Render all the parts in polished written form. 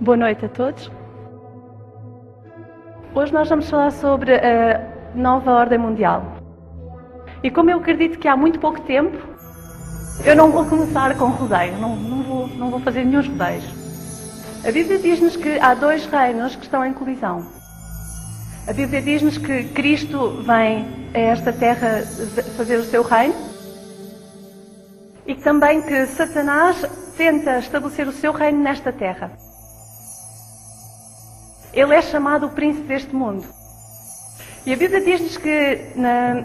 Boa noite a todos. Hoje nós vamos falar sobre a nova ordem mundial. E como eu acredito que há muito pouco tempo, eu não vou começar com rodeios, não vou fazer nenhum rodeios. A Bíblia diz-nos que há dois reinos que estão em colisão. A Bíblia diz-nos que Cristo vem a esta terra fazer o seu reino e também que Satanás tenta estabelecer o seu reino nesta terra. Ele é chamado o príncipe deste mundo. E a Bíblia diz-nos que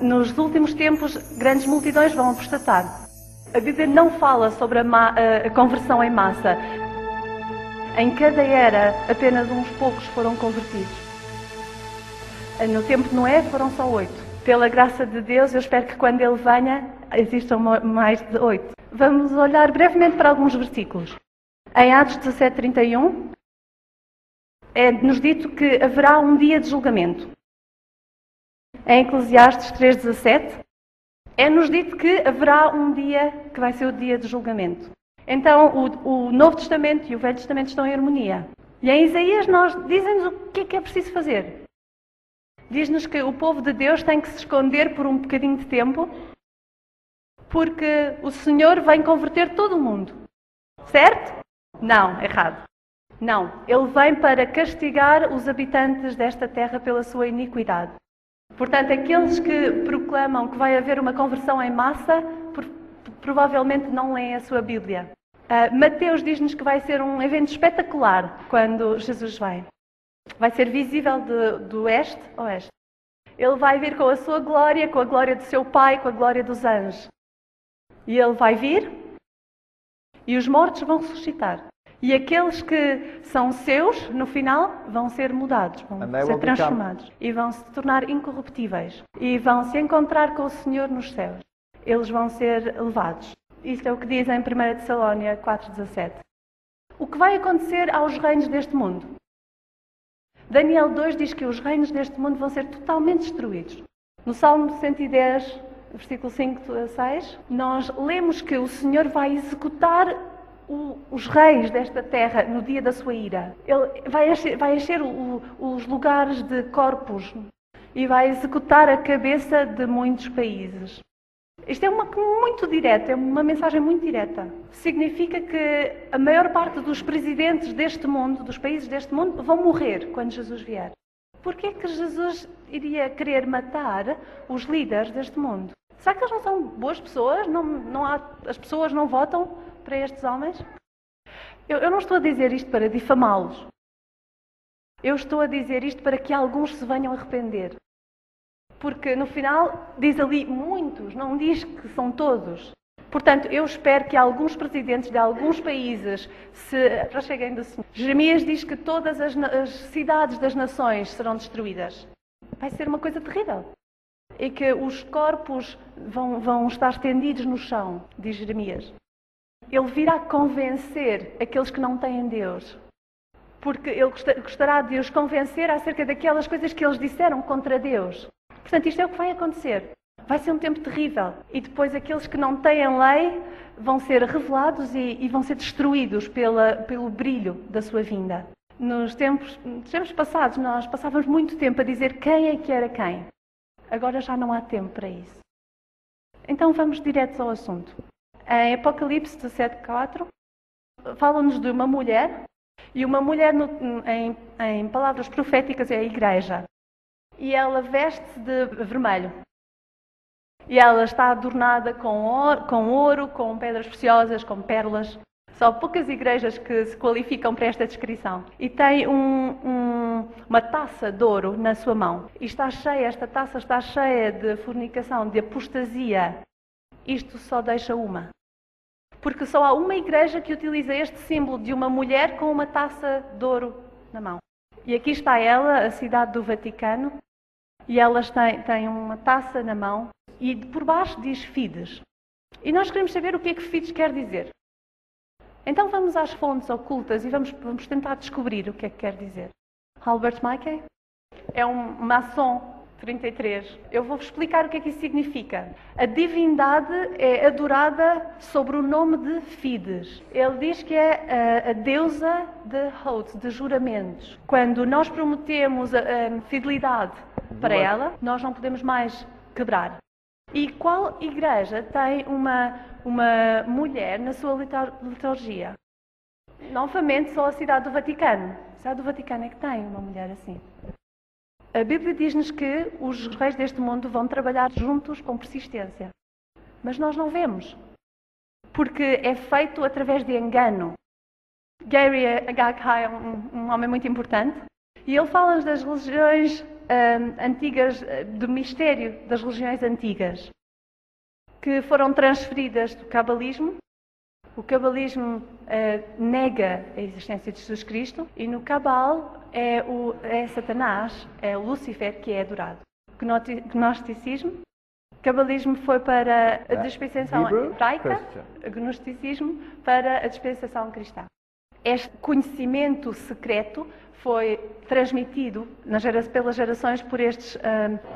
nos últimos tempos grandes multidões vão apostatar. A Bíblia não fala sobre a conversão em massa. Em cada era, apenas uns poucos foram convertidos. No tempo de Noé foram só 8. Pela graça de Deus, eu espero que quando Ele venha, existam mais de 8. Vamos olhar brevemente para alguns versículos. Em Atos 17:31, é-nos dito que haverá um dia de julgamento. Em Eclesiastes 3:17, é-nos dito que haverá um dia que vai ser o dia de julgamento. Então, o Novo Testamento e o Velho Testamento estão em harmonia. E em Isaías dizem-nos o que é preciso fazer. Diz-nos que o povo de Deus tem que se esconder por um bocadinho de tempo, porque o Senhor vem converter todo o mundo. Certo? Não, errado. Não, Ele vem para castigar os habitantes desta terra pela sua iniquidade. Portanto, aqueles que proclamam que vai haver uma conversão em massa, provavelmente não leem a sua Bíblia. Mateus diz-nos que vai ser um evento espetacular quando Jesus vem. Vai ser visível do oeste a oeste. Ele vai vir com a sua glória, com a glória do seu Pai, com a glória dos anjos. E Ele vai vir e os mortos vão ressuscitar. E aqueles que são seus, no final, vão ser mudados, vão ser transformados. E vão se tornar incorruptíveis. E vão se encontrar com o Senhor nos céus. Eles vão ser levados. Isto é o que diz em 1 Tessalónia 4:17. O que vai acontecer aos reinos deste mundo? Daniel 2 diz que os reinos deste mundo vão ser totalmente destruídos. No Salmo 110, versículo 5 a 6, nós lemos que o Senhor vai executar os reis desta terra no dia da sua ira. Ele vai encher os lugares de corpos e vai executar a cabeça de muitos países. Isto é muito direta, é uma mensagem muito direta. Significa que a maior parte dos presidentes deste mundo, dos países deste mundo, vão morrer quando Jesus vier. Porquê que Jesus iria querer matar os líderes deste mundo? Será que eles não são boas pessoas? As pessoas não votam para estes homens? Eu não estou a dizer isto para difamá-los. Eu estou a dizer isto para que alguns se venham a arrepender. Porque no final diz ali muitos, não diz que são todos. Portanto, eu espero que alguns presidentes de alguns países já cheguem do Senhor. Jeremias diz que todas as cidades das nações serão destruídas. Vai ser uma coisa terrível. E que os corpos vão estar estendidos no chão, diz Jeremias. Ele virá convencer aqueles que não têm Deus. Porque Ele gostará de os convencer acerca daquelas coisas que eles disseram contra Deus. Portanto, isto é o que vai acontecer. Vai ser um tempo terrível. E depois aqueles que não têm lei vão ser revelados e vão ser destruídos pelo brilho da sua vinda. Nos tempos passados, nós passávamos muito tempo a dizer quem é que era quem. Agora já não há tempo para isso. Então vamos direto ao assunto. Em Apocalipse 17:4, fala-nos de uma mulher, e uma mulher em palavras proféticas é a igreja. E ela veste-se de vermelho. E ela está adornada com ouro, com pedras preciosas, com pérolas. Só poucas igrejas que se qualificam para esta descrição. E tem uma taça de ouro na sua mão. E esta taça está cheia de fornicação, de apostasia. Isto só deixa uma. Porque só há uma igreja que utiliza este símbolo de uma mulher com uma taça de ouro na mão. E aqui está ela, a cidade do Vaticano. E elas têm uma taça na mão. E por baixo diz Fides. E nós queremos saber o que é que Fides quer dizer. Então vamos às fontes ocultas e vamos tentar descobrir o que é que quer dizer. Albert Mackey é um maçom 33. Eu vou-vos explicar o que é que isso significa. A divindade é adorada sobre o nome de Fides. Ele diz que é a deusa de oaths, de juramentos. Quando nós prometemos a fidelidade para ela, nós não podemos mais quebrar. E qual igreja tem uma mulher na sua liturgia? Novamente, só a cidade do Vaticano. A cidade do Vaticano é que tem uma mulher assim. A Bíblia diz-nos que os reis deste mundo vão trabalhar juntos com persistência. Mas nós não vemos. Porque é feito através de engano. Gary Agakai é um homem muito importante. E ele fala das religiões antigas, do mistério das religiões antigas. Que foram transferidas do cabalismo. O cabalismo nega a existência de Jesus Cristo e no Cabal é Satanás, é o Lúcifer que é adorado. Gnosticismo, cabalismo foi para a dispensação hebraica, gnosticismo para a dispensação cristã. Este conhecimento secreto foi transmitido pelas gerações por estes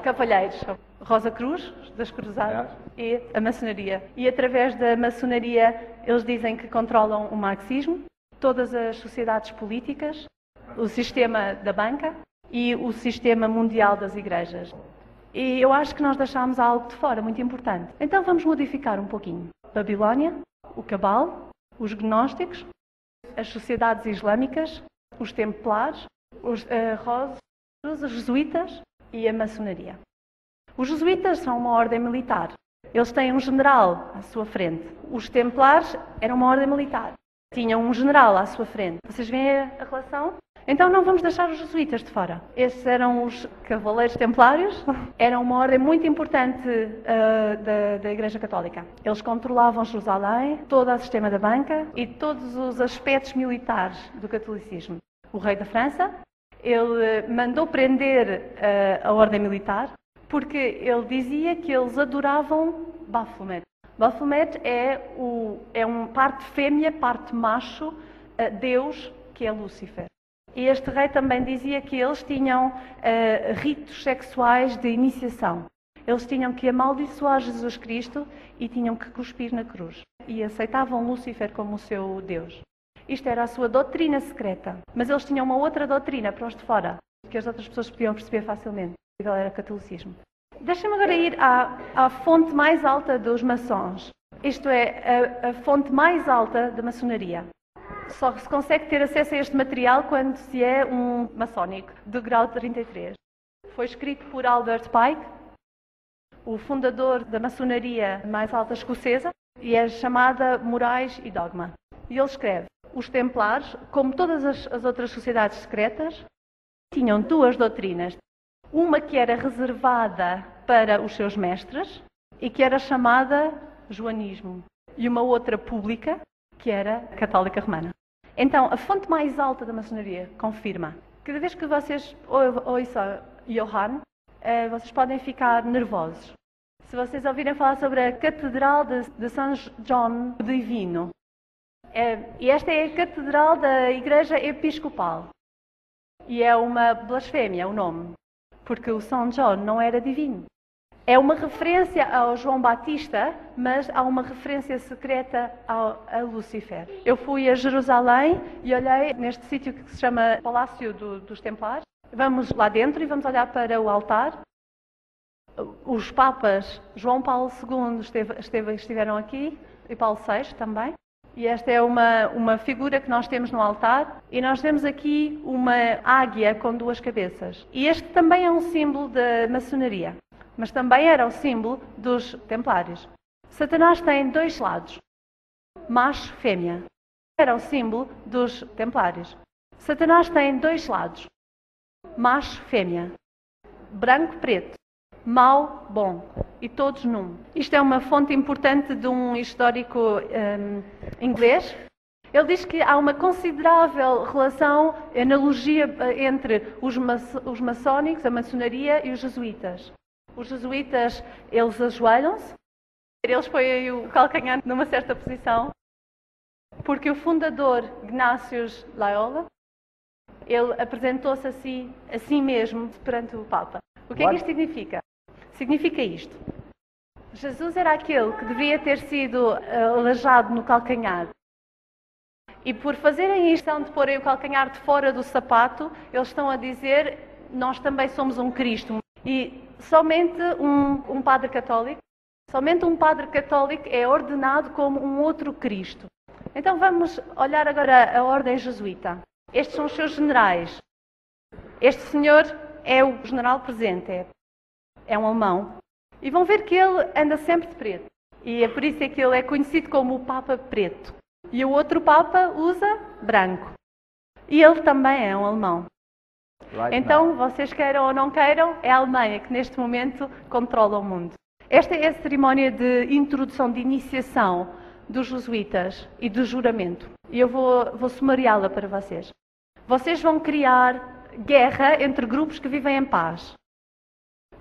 cavalheiros. Rosa Cruz, das Cruzadas, e a maçonaria. E através da maçonaria eles dizem que controlam o marxismo, todas as sociedades políticas, o sistema da banca e o sistema mundial das igrejas. E eu acho que nós deixámos algo de fora muito importante. Então vamos modificar um pouquinho. Babilónia, o Cabal, os gnósticos, as sociedades islâmicas, os templares, os os jesuítas e a maçonaria. Os jesuítas são uma ordem militar. Eles têm um general à sua frente. Os templares eram uma ordem militar. Tinham um general à sua frente. Vocês veem a relação? Então não vamos deixar os jesuítas de fora. Estes eram os cavaleiros templários. Eram uma ordem muito importante da Igreja Católica. Eles controlavam Jerusalém, todo o sistema da banca e todos os aspectos militares do catolicismo. O rei da França, ele mandou prender a ordem militar porque ele dizia que eles adoravam Baphomet. Baphomet é um parte fêmea, parte macho, Deus, que é Lúcifer. E este rei também dizia que eles tinham ritos sexuais de iniciação. Eles tinham que amaldiçoar Jesus Cristo e tinham que cuspir na cruz. E aceitavam Lúcifer como o seu Deus. Isto era a sua doutrina secreta. Mas eles tinham uma outra doutrina para os de fora, que as outras pessoas podiam perceber facilmente. Aquilo era catolicismo. Deixa-me agora ir à fonte mais alta dos maçons. Isto é, a fonte mais alta da maçonaria. Só se consegue ter acesso a este material quando se é um maçónico, do grau 33. Foi escrito por Albert Pike, o fundador da maçonaria mais alta escocesa, e é chamada Morais e Dogma. E ele escreve: os templares, como todas as outras sociedades secretas, tinham duas doutrinas. Uma que era reservada para os seus mestres e que era chamada joanismo. E uma outra pública, que era católica romana. Então, a fonte mais alta da maçonaria confirma. Cada vez que vocês ouçam Johann, vocês podem ficar nervosos. Se vocês ouvirem falar sobre a Catedral de São João Divino, e esta é a Catedral da Igreja Episcopal. E é uma blasfémia o nome, porque o São João não era divino. É uma referência ao João Batista, mas há uma referência secreta a Lúcifer. Eu fui a Jerusalém e olhei neste sítio que se chama Palácio dos Templares. Vamos lá dentro e vamos olhar para o altar. Os papas João Paulo II estiveram aqui e Paulo VI também. E esta é uma figura que nós temos no altar. E nós temos aqui uma águia com duas cabeças. E este também é um símbolo da maçonaria. Mas também era o símbolo dos templários. Satanás tem dois lados, macho e fêmea. Era o símbolo dos templários. Satanás tem dois lados, macho e fêmea. Branco, preto, mau, bom. E todos num. Isto é uma fonte importante de um histórico inglês. Ele diz que há uma considerável relação, analogia entre os maçónicos, a maçonaria e os jesuítas. Os jesuítas, eles ajoelham-se, eles põem o calcanhar numa certa posição, porque o fundador, Ignatius Loyola, ele apresentou-se a si mesmo perante o Papa. O que é que isto significa? Significa isto. Jesus era aquele que devia ter sido aleijado no calcanhar. E por fazerem isto de porem o calcanhar de fora do sapato, eles estão a dizer, nós também somos um Cristo. E somente um padre católico é ordenado como um outro Cristo. Então vamos olhar agora a ordem jesuíta. Estes são os seus generais. Este senhor é o general presente, é um alemão. E vão ver que ele anda sempre de preto. E é por isso que ele é conhecido como o Papa Preto. E o outro Papa usa branco. E ele também é um alemão. Então, vocês queiram ou não queiram, é a Alemanha que neste momento controla o mundo. Esta é a cerimónia de introdução, de iniciação dos jesuítas e do juramento. E eu vou sumariá-la para vocês. Vocês vão criar guerra entre grupos que vivem em paz.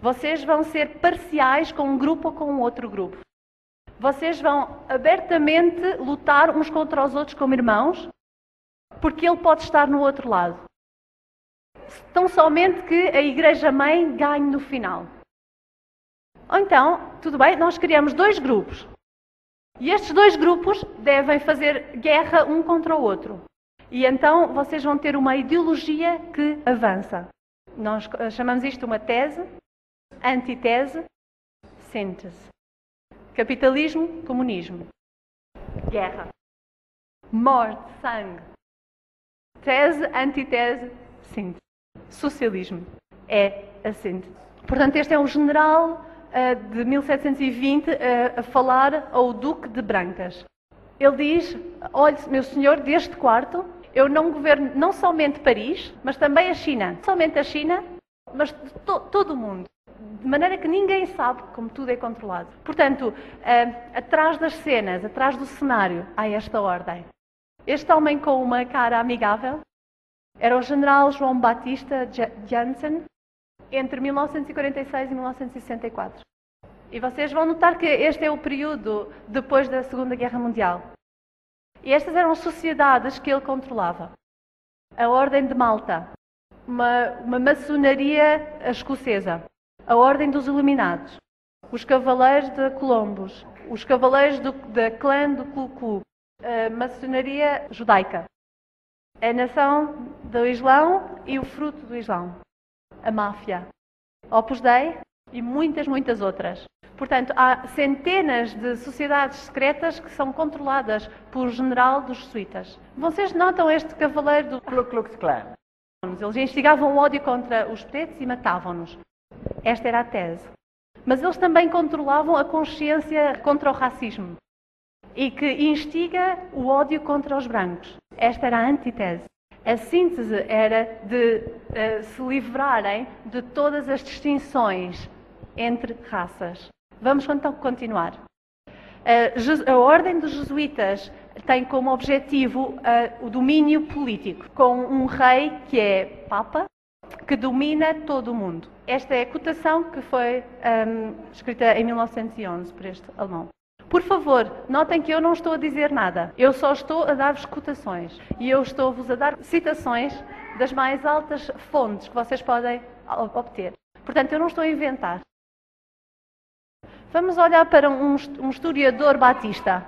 Vocês vão ser parciais com um grupo ou com outro grupo. Vocês vão abertamente lutar uns contra os outros como irmãos, porque ele pode estar no outro lado. Tão somente que a Igreja-mãe ganhe no final. Ou então, tudo bem, nós criamos 2 grupos. E estes 2 grupos devem fazer guerra um contra o outro. E então vocês vão ter uma ideologia que avança. Nós chamamos isto uma tese, antitese, síntese. Capitalismo, comunismo. Guerra. Morte, sangue. Tese, antitese, síntese. Socialismo é a síntese. Portanto, este é um general de 1720 a falar ao Duque de Brancas. Ele diz, olhe, meu senhor, deste quarto, eu não governo não somente Paris, mas também a China. Não somente a China, mas todo o mundo. De maneira que ninguém sabe como tudo é controlado. Portanto, atrás das cenas, atrás do cenário, há esta ordem. Este homem com uma cara amigável era o general João Batista Jansen, entre 1946 e 1964. E vocês vão notar que este é o período depois da Segunda Guerra Mundial. E estas eram as sociedades que ele controlava. A Ordem de Malta, uma maçonaria escocesa. A Ordem dos Iluminados, os Cavaleiros de Colombos, os Cavaleiros da clã do Ku Klux, a maçonaria judaica, a nação do Islão e o fruto do Islão, a máfia, Opus Dei e muitas outras. Portanto, há centenas de sociedades secretas que são controladas por general dos jesuítas. Vocês notam este cavaleiro do Ku Klux Klan? Eles instigavam o ódio contra os pretos e matavam-nos. Esta era a tese. Mas eles também controlavam a consciência contra o racismo e que instiga o ódio contra os brancos. Esta era a antítese. A síntese era de se livrarem de todas as distinções entre raças. Vamos então continuar. A Ordem dos Jesuítas tem como objetivo o domínio político, com um rei que é Papa, que domina todo o mundo. Esta é a cotação que foi escrita em 1911 por este alemão. Por favor, notem que eu não estou a dizer nada. Eu só estou a dar-vos cotações. E eu estou-vos a dar citações das mais altas fontes que vocês podem obter. Portanto, eu não estou a inventar. Vamos olhar para um historiador batista.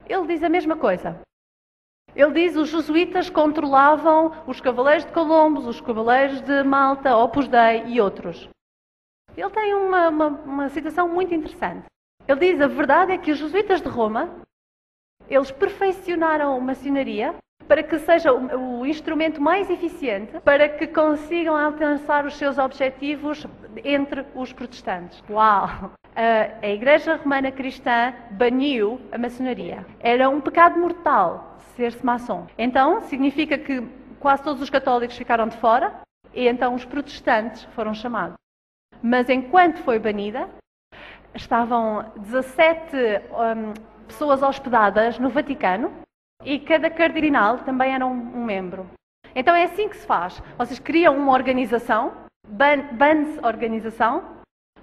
Ele diz a mesma coisa. Ele diz que os jesuítas controlavam os Cavaleiros de Colombos, os Cavaleiros de Malta, Opus Dei e outros. Ele tem uma citação muito interessante. Ele diz: a verdade é que os jesuítas de Roma, eles perfeccionaram a maçonaria para que seja o instrumento mais eficiente para que consigam alcançar os seus objetivos entre os protestantes. Uau! A Igreja Romana Cristã baniu a maçonaria. Era um pecado mortal ser-se maçom. Então, significa que quase todos os católicos ficaram de fora e então os protestantes foram chamados. Mas enquanto foi banida, estavam 17 pessoas hospedadas no Vaticano e cada cardinal também era um membro. Então é assim que se faz. Vocês criam uma organização, ban-se a organização,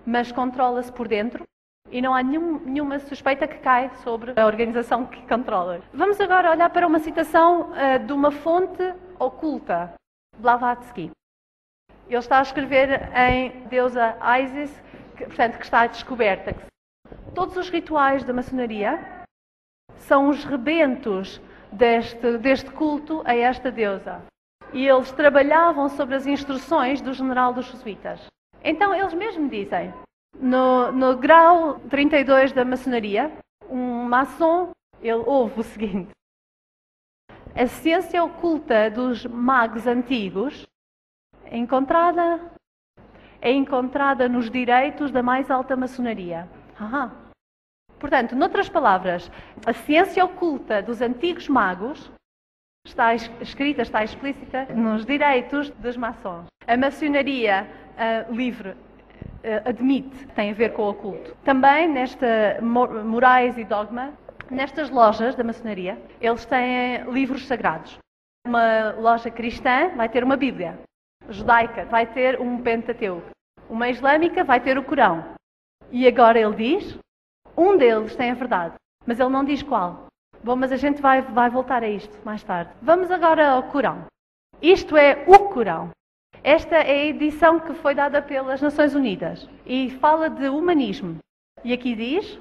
mas controla-se por dentro e não há nenhuma suspeita que cai sobre a organização que controla. Vamos agora olhar para uma citação de uma fonte oculta, Blavatsky. Ele está a escrever em deusa Isis, portanto, que está descoberta. Todos os rituais da maçonaria são os rebentos deste culto a esta deusa. E eles trabalhavam sobre as instruções do general dos jesuítas. Então, eles mesmos dizem, no grau 32 da maçonaria, um maçom, ele ouve o seguinte: a ciência oculta dos magos antigos é encontrada nos direitos da mais alta maçonaria. Portanto, noutras palavras, a ciência oculta dos antigos magos está escrita, está explícita nos direitos dos maçons. A maçonaria livre admite, tem a ver com o oculto. Também nesta Morais e Dogma, nestas lojas da maçonaria, eles têm livros sagrados. Uma loja cristã vai ter uma Bíblia. Judaica vai ter um Pentateuco. Uma islâmica vai ter o Corão. E agora ele diz, um deles tem a verdade, mas ele não diz qual. Bom, mas a gente vai voltar a isto mais tarde. Vamos agora ao Corão. Isto é o Corão. Esta é a edição que foi dada pelas Nações Unidas e fala de humanismo. E aqui diz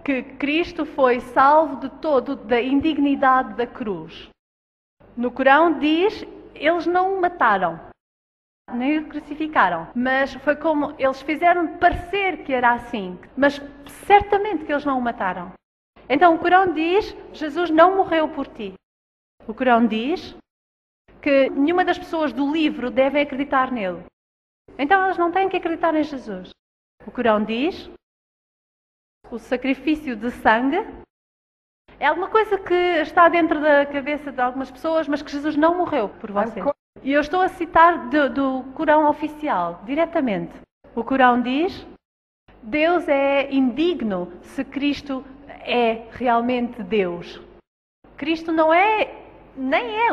que Cristo foi salvo de todo da indignidade da cruz. No Corão diz, eles não o mataram, nem o crucificaram, mas foi como eles fizeram parecer que era assim, mas certamente que eles não o mataram. Então o Corão diz, Jesus não morreu por ti. O Corão diz que nenhuma das pessoas do livro deve acreditar nele. Então elas não têm que acreditar em Jesus. O Corão diz, o sacrifício de sangue é alguma coisa que está dentro da cabeça de algumas pessoas, mas que Jesus não morreu por você. E eu estou a citar do Corão oficial, diretamente. O Corão diz, Deus é indigno se Cristo é realmente Deus. Cristo não é, nem é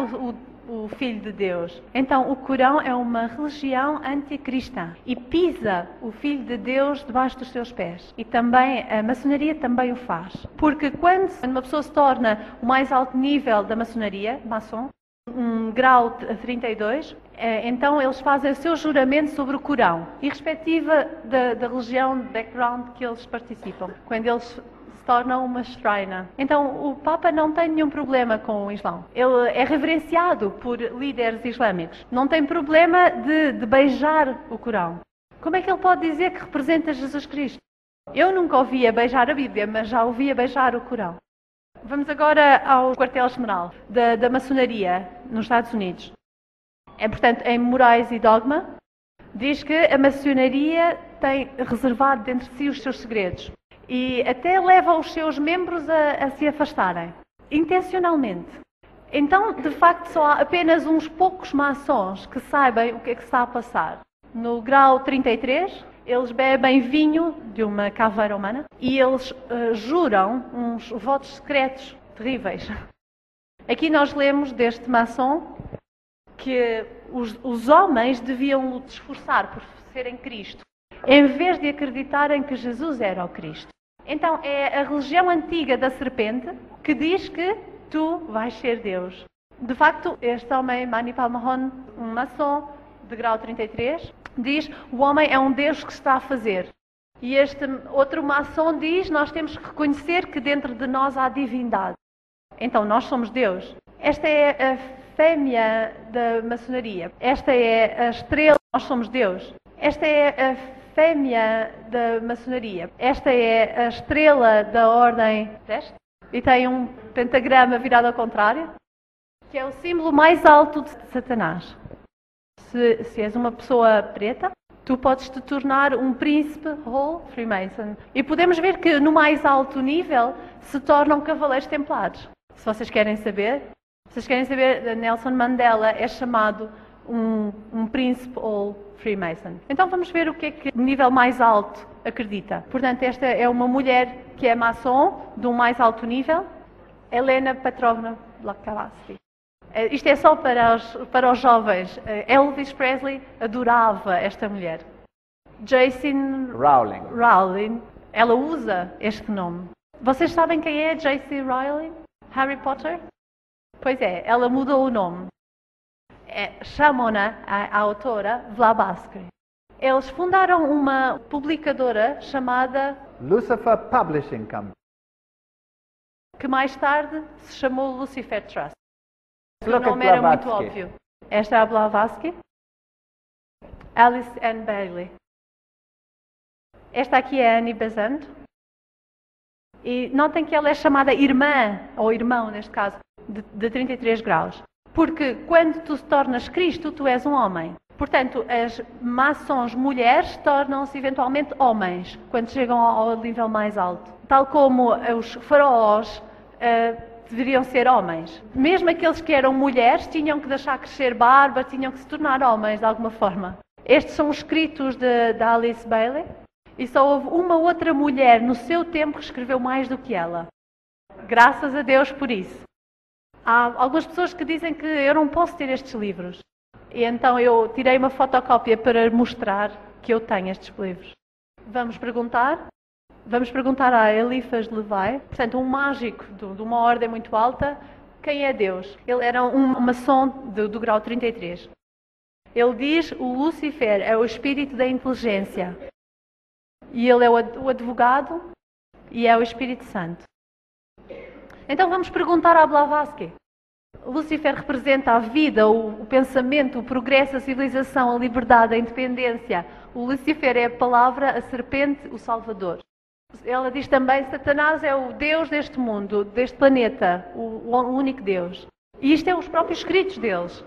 o Filho de Deus. Então o Corão é uma religião anticristã e pisa o Filho de Deus debaixo dos seus pés. E também a maçonaria também o faz. Porque quando uma pessoa se torna o mais alto nível da maçonaria, maçom, um grau 32, então eles fazem o seu juramento sobre o Corão, irrespectiva da religião, do background que eles participam. Quando eles se tornam uma shrina. Então o Papa não tem nenhum problema com o Islão. Ele é reverenciado por líderes islâmicos. Não tem problema de beijar o Corão. Como é que ele pode dizer que representa Jesus Cristo? Eu nunca ouvia beijar a Bíblia, mas já ouvia beijar o Corão. Vamos agora ao quartel-general da maçonaria nos Estados Unidos. Portanto, em Morais e Dogma, diz que a maçonaria tem reservado dentro de si os seus segredos e até leva os seus membros a se afastarem, intencionalmente. Então, de facto, só há apenas uns poucos maçons que saibam o que é que está a passar. No grau 33, eles bebem vinho de uma caveira humana e eles juram uns votos secretos terríveis. Aqui nós lemos deste maçom que os homens deviam se esforçar por serem Cristo, em vez de acreditarem que Jesus era o Cristo. Então é a religião antiga da serpente que diz que tu vais ser Deus. De facto, este homem, Manipal Mahon, um maçom de grau 33, diz o homem é um Deus que está a fazer. E este outro maçom diz nós temos que reconhecer que dentro de nós há divindade. Então nós somos Deus. Esta é a fêmea da maçonaria. Esta é a estrela, nós somos Deus. Esta é a fêmea da maçonaria. Esta é a estrela da ordem deste. E tem um pentagrama virado ao contrário, que é o símbolo mais alto de Satanás. Se és uma pessoa preta, tu podes te tornar um príncipe ou Freemason. E podemos ver que no mais alto nível se tornam cavaleiros templários. Se vocês querem saber, Nelson Mandela é chamado um príncipe ou Freemason. Então vamos ver o que é que o nível mais alto acredita. Portanto, esta é uma mulher que é maçom, de um mais alto nível, Helena Petrovna Blavatsky. Isto é só para os jovens. Elvis Presley adorava esta mulher. J.C. Rowling, ela usa este nome. Vocês sabem quem é J.C. Rowling? Harry Potter? Pois é, ela mudou o nome. chamam-na, a autora, Blavatsky. Eles fundaram uma publicadora chamada Lucifer Publishing Company. que mais tarde se chamou Lucifer Trust. O Look at nome era muito Blavatsky. óbvio. Esta é a Blavatsky. Alice Ann Bailey. Esta aqui é Annie Besant. E notem que ela é chamada irmã, ou irmão neste caso, de 33 graus. Porque quando tu te tornas Cristo, tu és um homem. Portanto, as maçons mulheres tornam-se eventualmente homens, quando chegam ao nível mais alto. Tal como os faraós deveriam ser homens. Mesmo aqueles que eram mulheres tinham que deixar crescer barba, tinham que se tornar homens de alguma forma. Estes são os escritos de Alice Bailey. E só houve uma outra mulher no seu tempo que escreveu mais do que ela. Graças a Deus por isso. Há algumas pessoas que dizem que eu não posso ter estes livros. E então eu tirei uma fotocópia para mostrar que eu tenho estes livros. Vamos perguntar a Eliphas Levi, portanto um mágico de uma ordem muito alta, quem é Deus? Ele era um maçom do grau 33. Ele diz o Lúcifer é o espírito da inteligência. E ele é o advogado e é o Espírito Santo. Então vamos perguntar à Blavatsky. Lúcifer representa a vida, o pensamento, o progresso, a civilização, a liberdade, a independência. O Lúcifer é a palavra, a serpente, o Salvador. Ela diz também que Satanás é o Deus deste mundo, deste planeta, o único Deus. E isto é os próprios escritos deles.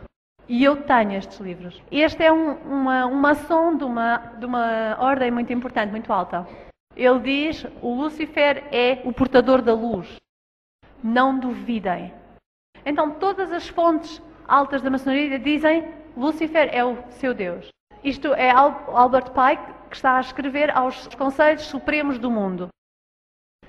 E eu tenho estes livros. Este é um maçom de uma ordem muito importante, muito alta. Ele diz, o Lúcifer é o portador da luz. Não duvidem. Então todas as fontes altas da maçonaria dizem, Lúcifer é o seu Deus. Isto é Albert Pike que está a escrever aos Conselhos Supremos do Mundo.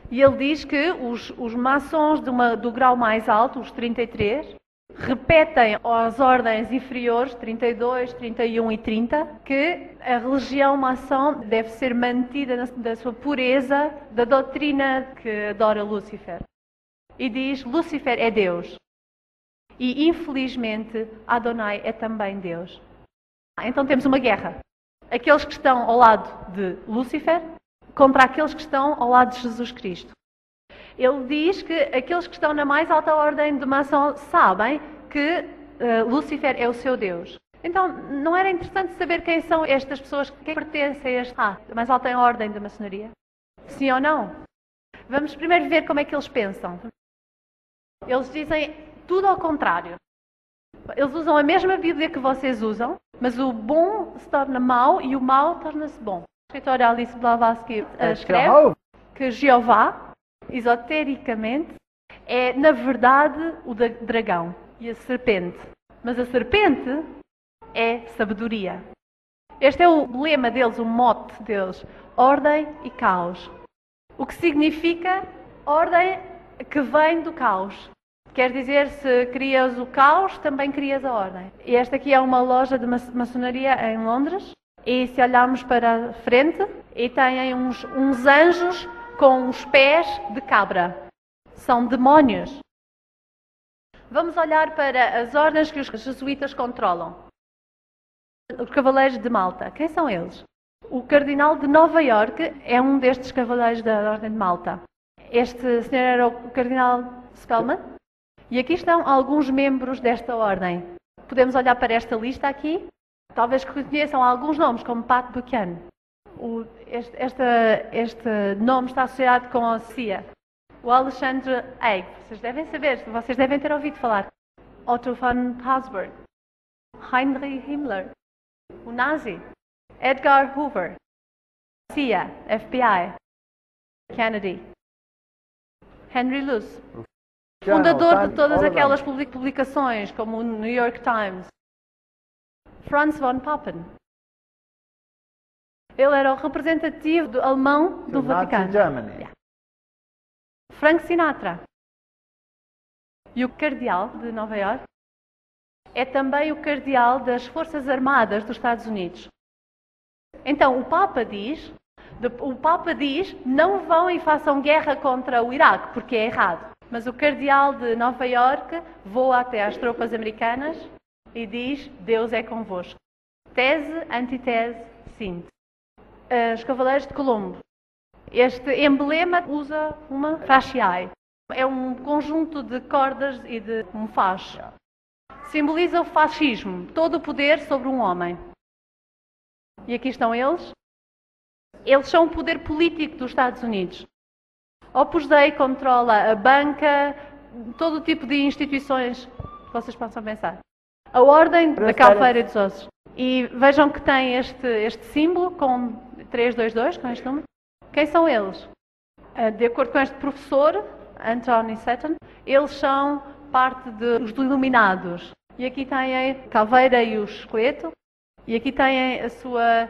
E ele diz que os maçons do grau mais alto, os 33, repetem às ordens inferiores, 32, 31 e 30, que a religião maçom deve ser mantida da sua pureza, da doutrina que adora Lúcifer. E diz, Lúcifer é Deus. E, infelizmente, Adonai é também Deus. Então temos uma guerra. Aqueles que estão ao lado de Lúcifer contra aqueles que estão ao lado de Jesus Cristo. Ele diz que aqueles que estão na mais alta ordem de maçom sabem que Lúcifer é o seu Deus. Então, não era interessante saber quem são estas pessoas que pertencem a mais alta ordem de maçonaria? Sim ou não? Vamos primeiro ver como é que eles pensam. Eles dizem tudo ao contrário. Eles usam a mesma Bíblia que vocês usam, mas o bom se torna mau e o mau torna-se bom. A escritora Alice Blavatsky escreve que Jeová, esotericamente, é, na verdade, o dragão e a serpente. Mas a serpente é sabedoria. Este é o lema deles, o mote deles. Ordem e caos. O que significa ordem que vem do caos. Quer dizer, se crias o caos, também crias a ordem. E esta aqui é uma loja de maçonaria em Londres. E se olharmos para a frente, e têm uns anjos com os pés de cabra. São demónios. Vamos olhar para as ordens que os jesuítas controlam. Os Cavaleiros de Malta. Quem são eles? O Cardinal de Nova Iorque é um destes Cavaleiros da Ordem de Malta. Este senhor era o Cardinal Spellman. E aqui estão alguns membros desta ordem. Podemos olhar para esta lista aqui. Talvez conheçam alguns nomes, como Pat Buchanan. Este nome está associado com a CIA. O Alexandre Haig. Vocês devem saber, vocês devem ter ouvido falar. Otto von Habsburg. Heinrich Himmler. O nazi. Edgar Hoover. CIA, FBI. Kennedy. Henry Luce. Fundador de todas aquelas publicações, como o New York Times. Franz von Papen. Ele era o representativo alemão do Vaticano. Yeah. Frank Sinatra. E o cardeal de Nova Iorque é também o cardeal das Forças Armadas dos Estados Unidos. Então, o Papa diz, não vão e façam guerra contra o Iraque, porque é errado. Mas o cardeal de Nova Iorque voa até às tropas americanas e diz: Deus é convosco. Tese, antitese, síntese. Os Cavaleiros de Colombo. Este emblema usa uma fasciae. É um conjunto de cordas e de um facho. Simboliza o fascismo, todo o poder sobre um homem. E aqui estão eles. Eles são o poder político dos Estados Unidos. Opus Dei controla a banca, todo o tipo de instituições que vocês possam pensar. A Ordem da Caveira dos Ossos. E vejam que tem este símbolo com 322, com este número. Quem são eles? De acordo com este professor, Anthony Seton, eles são parte dos Iluminados. E aqui têm a caveira e o esqueleto. E aqui têm a sua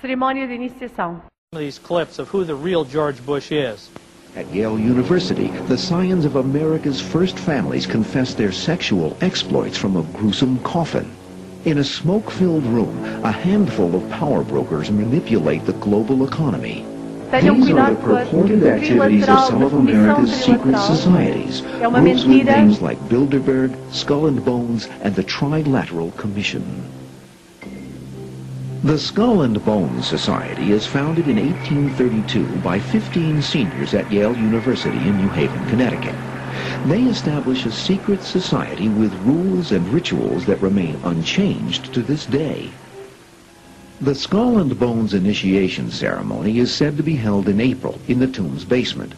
cerimónia de iniciação. These clips of who the real George Bush is. At Yale University, the scions of America's first families confessed their sexual exploits from a gruesome coffin. In a smoke-filled room, a handful of power brokers manipulate the global economy. Tenham These are cuidado the com a purported activities of some of America's secret societies, É uma groups with mentira. names like Bilderberg, Skull and Bones, and the Trilateral Commission. The Skull and Bones Society is founded in 1832 by 15 seniors at Yale University in New Haven, Connecticut. They establish a secret society with rules and rituals that remain unchanged to this day. The Skull and Bones initiation ceremony is said to be held in April in the tomb's basement.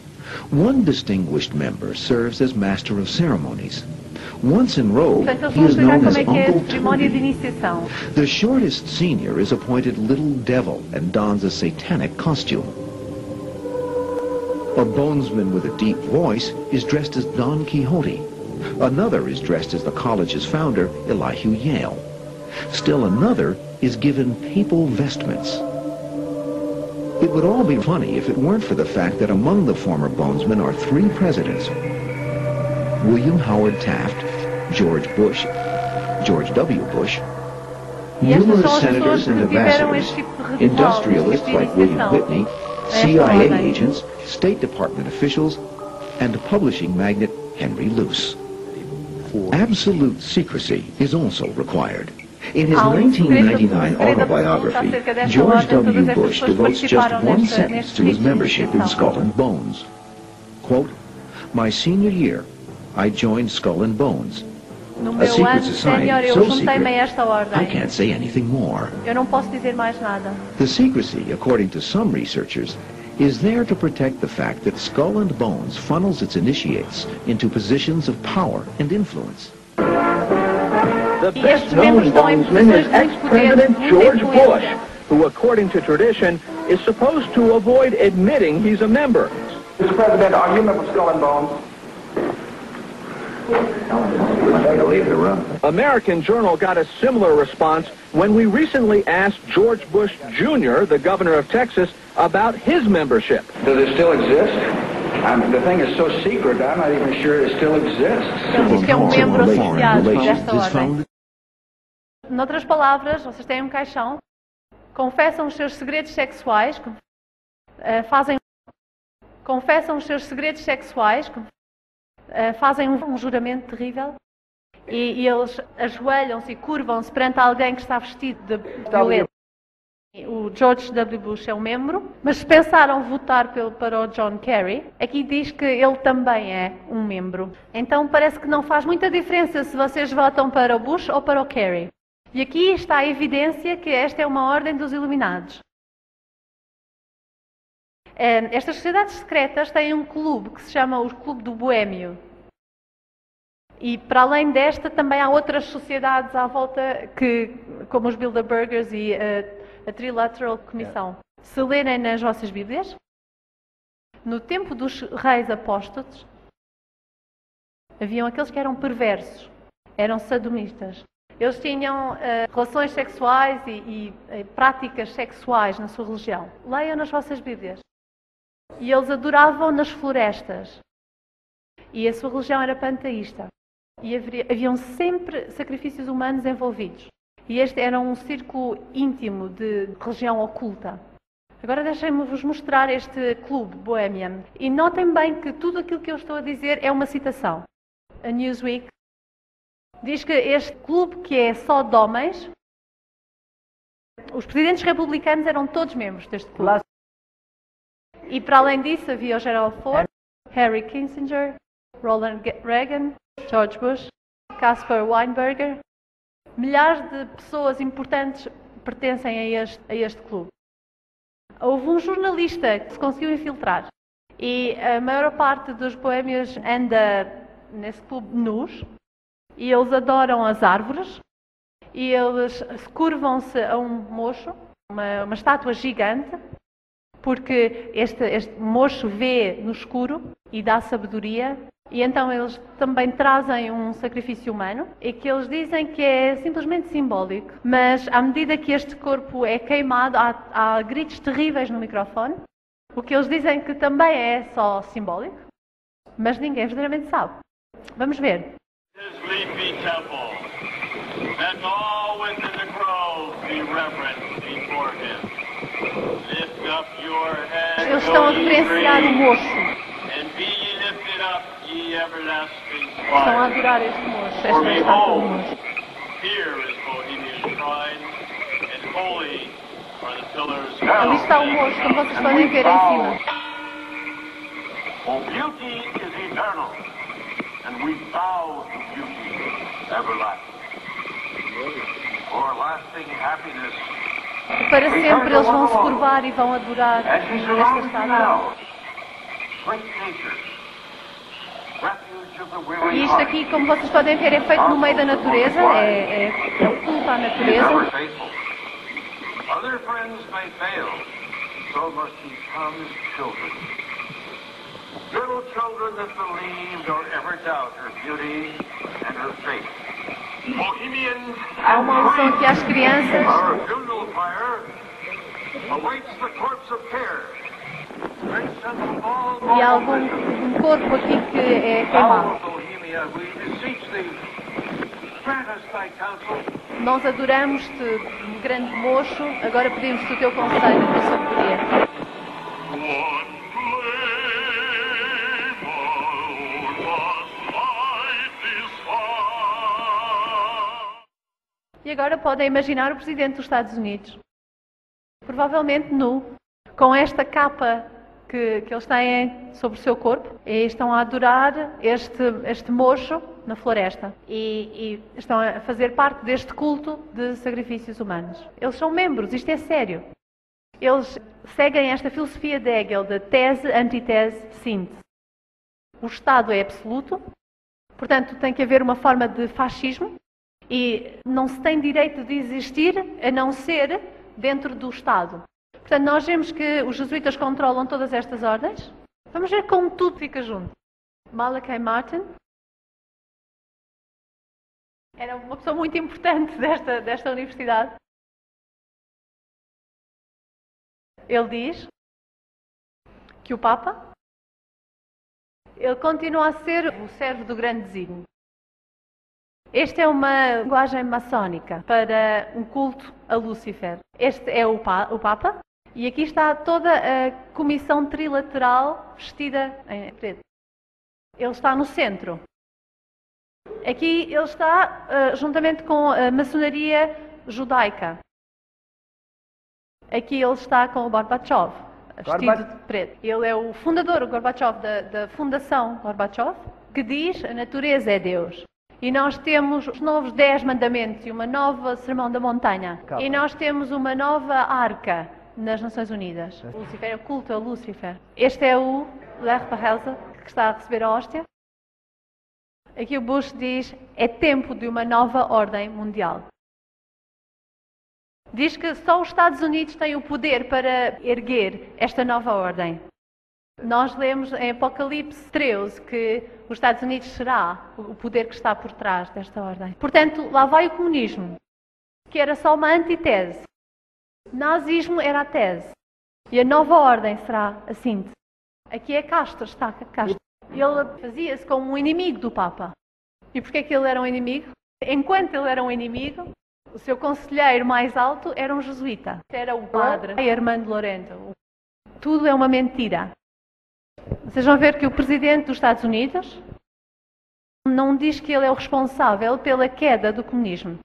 One distinguished member serves as master of ceremonies. Once enrolled, Portanto, he eles is vão known explicar as como é que é a Uncle cerimónia de Tony. iniciação. The shortest senior is appointed Little Devil and dons a satanic costume. A bonesman with a deep voice is dressed as Don Quixote. Another is dressed as the college's founder, Elihu Yale. Still another is given papal vestments. It would all be funny if it weren't for the fact that among the former bonesmen are three presidents: William Howard Taft, George Bush, George W. Bush, E estas numerous são as pessoas senators que and tiveram ambassadors, este tipo de ritual, este industrialists tipo de like William iniciação. Whitney, Esta CIA ordem. agents, State Department officials, and publishing magnate Henry Luce. Absolute secrecy is also required. In his Há 1999 segredo autobiography, acerca desta George ordem, todas W. estas Bush pessoas devotes just participaram one nesta- sentence neste to his tipo de membership in iniciação. Skull and Bones. Quote, "My senior year, I joined Skull and Bones. No A meu secret ano sénior, society eu so juntei-me a secret, esta I ordem. can't say anything more." Eu não posso dizer mais nada. The secrecy, according to some researchers, is there to protect the fact that Skull and Bones funnels its initiates into positions of power and influence. The E best estes membros known estão em bonesman is posições de ex-President influência, George muita influência. Bush, who, according to tradition, is supposed to avoid admitting he's a member. Mr. President, are you a member of Skull and Bones? I leave the room. American Journal got a similar response when we recently asked George Bush Jr., the governor of Texas, about his membership. Does it still exist? The thing is so secret, I'm not even sure it still exists. Ele diz que é um membro Foreign associado Relations desta is ordem. founded. Noutras palavras, vocês têm um caixão, confessam os seus segredos sexuais, confessam os seus segredos sexuais, fazem um juramento terrível e eles ajoelham-se e curvam-se perante alguém que está vestido de violeta. O George W. Bush é um membro, mas se pensaram votar para o John Kerry, aqui diz que ele também é um membro. Então parece que não faz muita diferença se vocês votam para o Bush ou para o Kerry. E aqui está a evidência que esta é uma ordem dos iluminados. Estas sociedades secretas têm um clube que se chama o Clube do Boêmio. E para além desta também há outras sociedades à volta como os Bilderbergers e a Trilateral Commission. Se lerem nas vossas Bíblias, no tempo dos reis apóstolos, haviam aqueles que eram perversos, eram sadomistas. Eles tinham relações sexuais e práticas sexuais na sua religião. Leiam nas vossas Bíblias. E eles adoravam nas florestas. E a sua religião era panteísta. E haviam sempre sacrifícios humanos envolvidos. E este era um círculo íntimo de religião oculta. Agora deixem-me-vos mostrar este clube Bohemian. E notem bem que tudo aquilo que eu estou a dizer é uma citação. A Newsweek, Diz que este clube, que é só de homens, os presidentes republicanos eram todos membros deste clube. E para além disso havia o Gerald Ford, Henry Kissinger, Ronald Reagan, George Bush, Caspar Weinberger. Milhares de pessoas importantes pertencem a este clube. Houve um jornalista que se conseguiu infiltrar e a maior parte dos boêmios anda nesse clube nus e eles adoram as árvores e eles curvam-se a um mocho, uma estátua gigante, porque este mocho vê no escuro e dá sabedoria. E então eles também trazem um sacrifício humano e que eles dizem que é simplesmente simbólico. Mas à medida que este corpo é queimado, há gritos terríveis no microfone. O que eles dizem que também é só simbólico, mas ninguém verdadeiramente sabe. Vamos ver. Sleepy temple, and all within the grove be reverent before him. Lift up your head, Eles estão a referenciar o mocho. and be ye lifted up, ye everlasting Estão a spires. adorar este mocho, For esta estátua do behold, mocho. here is Bohemian shrine, and holy are the pillars Ali está o mocho, como vocês podem ver em cima. For beauty is eternal, and we bow to beauty everlasting. For lasting happiness, Para sempre eles vão se curvar e vão adorar as we esta surround you estátua. now, sweet nature, refuge of the weary E isto heart, aqui, como vocês podem ver, é feito no meio da natureza, é o culto à is natureza. ever faithful. Other friends may fail, so must ye come as children. Little children that believe nor ever doubt her beauty and her faith. Bohemians Há uma alusão aqui às crianças. our funeral pyre awaits the corpse of care. E há um corpo aqui que é queimado. Bohemia, we beseech thee, grant us thy counsel. Nós adoramos-te, grande mocho, agora pedimos-te o teu conselho, a tua sabedoria. One flame, our lost life is far. E agora podem imaginar o Presidente dos Estados Unidos, provavelmente nu, com esta capa que eles têm sobre o seu corpo, e estão a adorar este mocho na floresta. E estão a fazer parte deste culto de sacrifícios humanos. Eles são membros, isto é sério. Eles seguem esta filosofia de Hegel, de tese, antitese, síntese. O Estado é absoluto, portanto tem que haver uma forma de fascismo, e não se tem direito de existir a não ser dentro do Estado. Portanto, nós vemos que os jesuítas controlam todas estas ordens. Vamos ver como tudo fica junto. Malachi Martin era uma pessoa muito importante desta universidade. Ele diz que o Papa, ele continua a ser o servo do grande desígnio. Esta é uma linguagem maçónica para um culto a Lúcifer. Este é o Papa e aqui está toda a comissão trilateral vestida em preto. Ele está no centro. Aqui ele está juntamente com a maçonaria judaica. Aqui ele está com o Gorbachev, vestido de preto. Ele é o fundador, o Gorbachev, da Fundação Gorbachev, que diz a natureza é Deus. E nós temos os novos 10 mandamentos e uma nova Sermão da Montanha. E nós temos uma nova arca nas Nações Unidas. Lúcifer é o culto a Lúcifer. Este é o Lech Walesa, que está a receber a hóstia. Aqui o Bush diz, é tempo de uma nova ordem mundial. Diz que só os Estados Unidos têm o poder para erguer esta nova ordem. Nós lemos em Apocalipse 13 que os Estados Unidos será o poder que está por trás desta ordem. Portanto, lá vai o comunismo, que era só uma antitese. O nazismo era a tese. E a nova ordem será a síntese. Aqui é Castro, está Castro. Ele fazia-se como um inimigo do Papa. E porquê que ele era um inimigo? Enquanto ele era um inimigo, o seu conselheiro mais alto era um jesuíta. Era o padre Armando Lorente. Tudo é uma mentira. Vocês vão ver que o presidente dos Estados Unidos não diz que ele é o responsável pela queda do comunismo.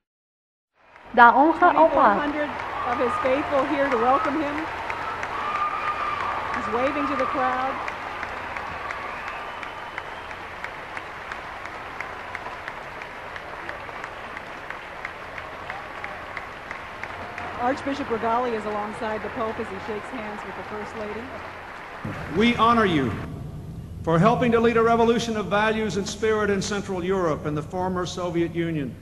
Dá honra ao Papa. 2,400 of his faithful here to welcome him. He's waving to the crowd. Archbishop Regali is alongside the Pope as he shakes hands with the First Lady. We honor you for helping to lead a revolution of values and spirit in Central Europe and the former Soviet Union.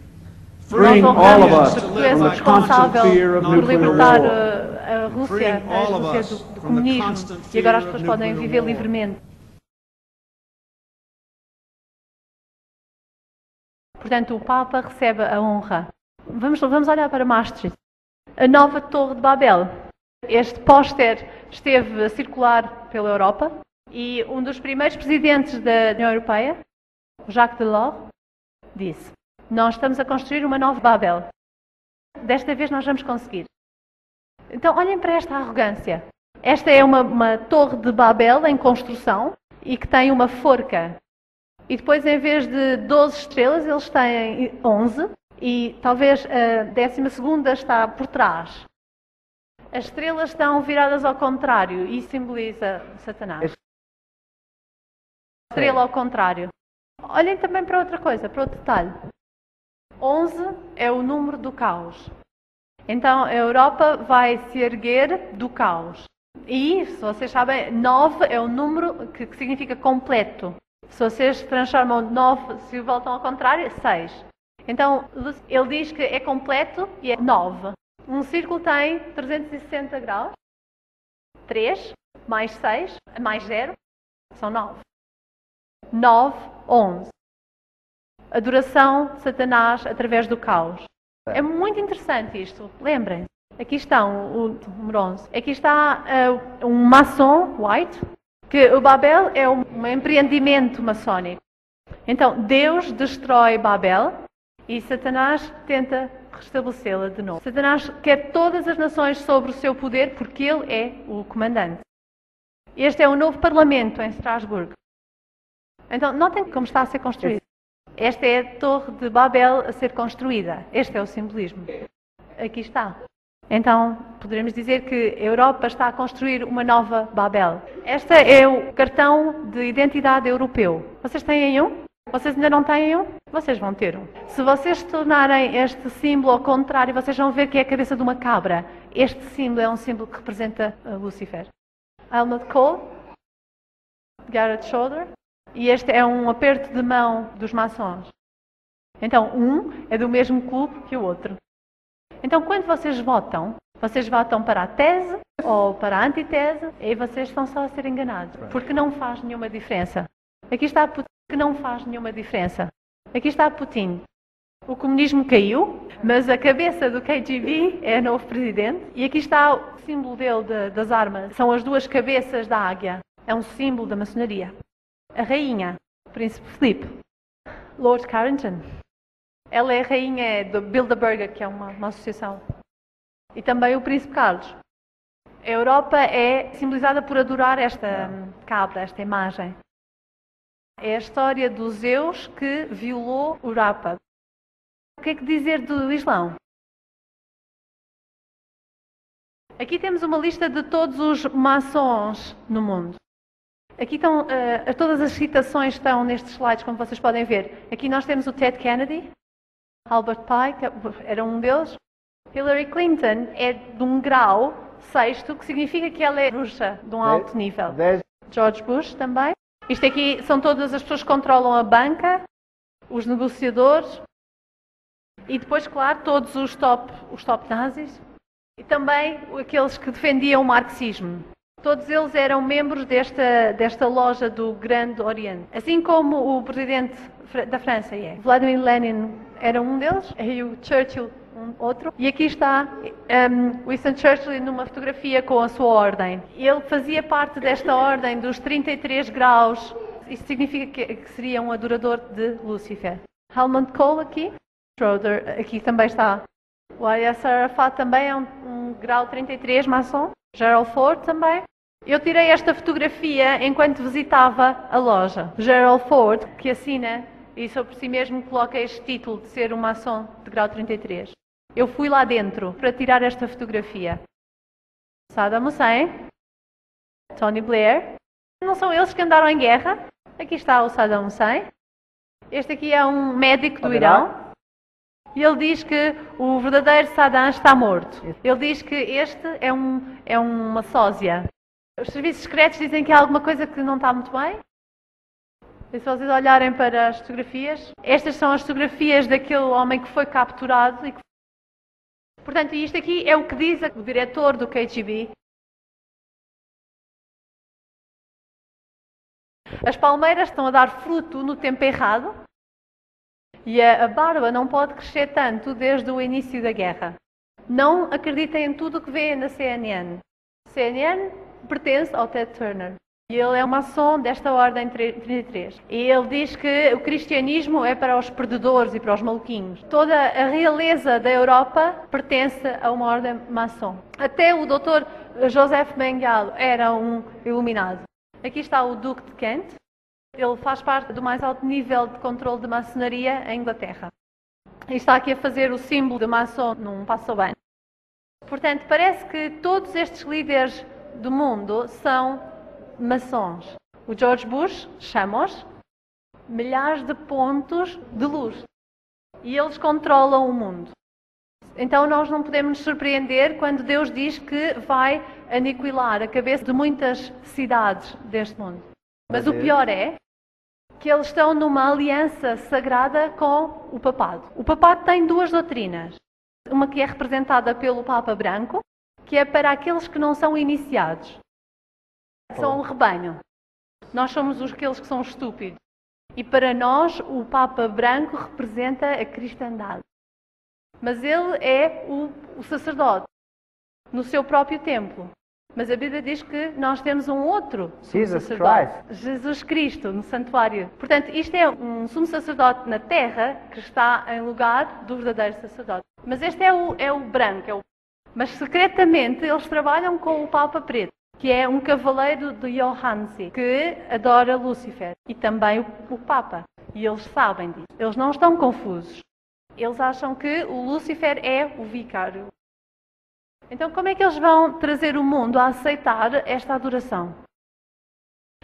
Freeing all of us Tu és from o the constant fear responsável of por nuclear libertar war. a Rússia do comunismo e agora as pessoas podem viver livremente. Portanto, o Papa recebe a honra. Vamos olhar para Maastricht. A nova Torre de Babel. Este póster esteve a circular pela Europa e um dos primeiros presidentes da União Europeia, Jacques Delors, disse: nós estamos a construir uma nova Babel. Desta vez nós vamos conseguir. Então olhem para esta arrogância. Esta é uma torre de Babel em construção e que tem uma forca. E depois, em vez de 12 estrelas, eles têm 11 e talvez a 12ª está por trás. As estrelas estão viradas ao contrário e simboliza Satanás. Estrela ao contrário. Olhem também para outra coisa, para outro detalhe. 11 é o número do caos. Então a Europa vai se erguer do caos. E, se vocês sabem, 9 é o número que significa completo. Se vocês transformam 9, se voltam ao contrário, é 6. Então ele diz que é completo e é 9. Um círculo tem 360 graus. 3 mais 6 mais 0 são 9. 9, 11. Adoração de Satanás através do caos. É muito interessante isto. Lembrem-se. Aqui está o número 11. Aqui está um maçom, White, que o Babel é um empreendimento maçónico. Então, Deus destrói Babel e Satanás tenta restabelecê-la de novo. Satanás quer todas as nações sobre o seu poder porque ele é o comandante. Este é o novo parlamento em Estrasburgo. Então, notem como está a ser construído. Esta é a Torre de Babel a ser construída. Este é o simbolismo. Aqui está. Então, poderemos dizer que a Europa está a construir uma nova Babel. Este é o cartão de identidade europeu. Vocês têm um? Vocês ainda não têm um? Vocês vão ter um. Se vocês tornarem este símbolo ao contrário, vocês vão ver que é a cabeça de uma cabra. Este símbolo é um símbolo que representa Lúcifer. Helmut Kohl, Gerhard Schröder, e este é um aperto de mão dos maçons. Então, um é do mesmo clube que o outro. Então, quando vocês votam para a tese ou para a antitese, e vocês estão só a ser enganados, porque não faz nenhuma diferença. Aqui está Putin, que não faz nenhuma diferença. Aqui está Putin. O comunismo caiu, mas a cabeça do KGB é novo presidente. E aqui está o símbolo dele das armas. São as duas cabeças da águia. É um símbolo da maçonaria. A rainha, o príncipe Filipe, Lord Carrington. Ela é a rainha do Bilderberger, que é uma associação. E também o príncipe Carlos. A Europa é simbolizada por adorar esta cabra, esta imagem. É a história do Zeus que violou o Rapa. O que é que dizer do Islão? Aqui temos uma lista de todos os maçons no mundo. Aqui estão, todas as citações estão nestes slides, como vocês podem ver. Aqui nós temos o Ted Kennedy, Albert Pike, era um deles. Hillary Clinton é de um grau 6º, que significa que ela é bruxa de um alto nível. George Bush também. Isto aqui são todas as pessoas que controlam a banca, os negociadores e depois, claro, todos os top nazis e também aqueles que defendiam o marxismo. Todos eles eram membros desta loja do Grande Oriente. Assim como o presidente da França é. Vladimir Lenin era um deles, e o Churchill outro. E aqui está Winston Churchill numa fotografia com a sua ordem. Ele fazia parte desta ordem dos 33 graus. Isso significa que seria um adorador de Lúcifer. Helmut Kohl aqui. Schröder aqui também está. O Yasser Arafat também é um grau 33 maçom. Gerald Ford também. Eu tirei esta fotografia enquanto visitava a loja. Gerald Ford, que assina e sobre si mesmo coloca este título de ser um maçom de grau 33. Eu fui lá dentro para tirar esta fotografia. Saddam Hussein, Tony Blair, não são eles que andaram em guerra? Aqui está o Saddam Hussein. Este aqui é um médico do Irão. E ele diz que o verdadeiro Saddam está morto. Ele diz que este é uma sósia. Os serviços secretos dizem que há alguma coisa que não está muito bem. E se vocês olharem para as fotografias, estas são as fotografias daquele homem que foi capturado. Portanto, isto aqui é o que diz o diretor do KGB. As palmeiras estão a dar fruto no tempo errado e a barba não pode crescer tanto desde o início da guerra. Não acreditem em tudo o que vêem na CNN. CNN pertence ao Ted Turner. E ele é um maçom desta ordem 33. E ele diz que o cristianismo é para os perdedores e para os maluquinhos. Toda a realeza da Europa pertence a uma ordem maçom. Até o Dr. Joseph Mengele era um iluminado. Aqui está o Duque de Kent. Ele faz parte do mais alto nível de controle de maçonaria em Inglaterra. E está aqui a fazer o símbolo de maçom num passo bem. Portanto, parece que todos estes líderes do mundo são maçons. O George Bush chama-os milhares de pontos de luz. E eles controlam o mundo. Então nós não podemos nos surpreender quando Deus diz que vai aniquilar a cabeça de muitas cidades deste mundo. Mas o pior é que eles estão numa aliança sagrada com o papado. O papado tem duas doutrinas. Uma que é representada pelo Papa Branco, que é para aqueles que não são iniciados. São o rebanho. Nós somos aqueles que são estúpidos. E para nós, o Papa Branco representa a cristandade. Mas ele é o sacerdote, no seu próprio templo. Mas a Bíblia diz que nós temos um outro sumo sacerdote, Jesus Cristo, no santuário. Portanto, isto é um sumo sacerdote na terra que está em lugar do verdadeiro sacerdote. Mas este é o branco. Mas secretamente eles trabalham com o Papa Preto, que é um cavaleiro de Johansi, que adora Lúcifer. E também o Papa. E eles sabem disso. Eles não estão confusos. Eles acham que o Lúcifer é o vicário. Então, como é que eles vão trazer o mundo a aceitar esta adoração?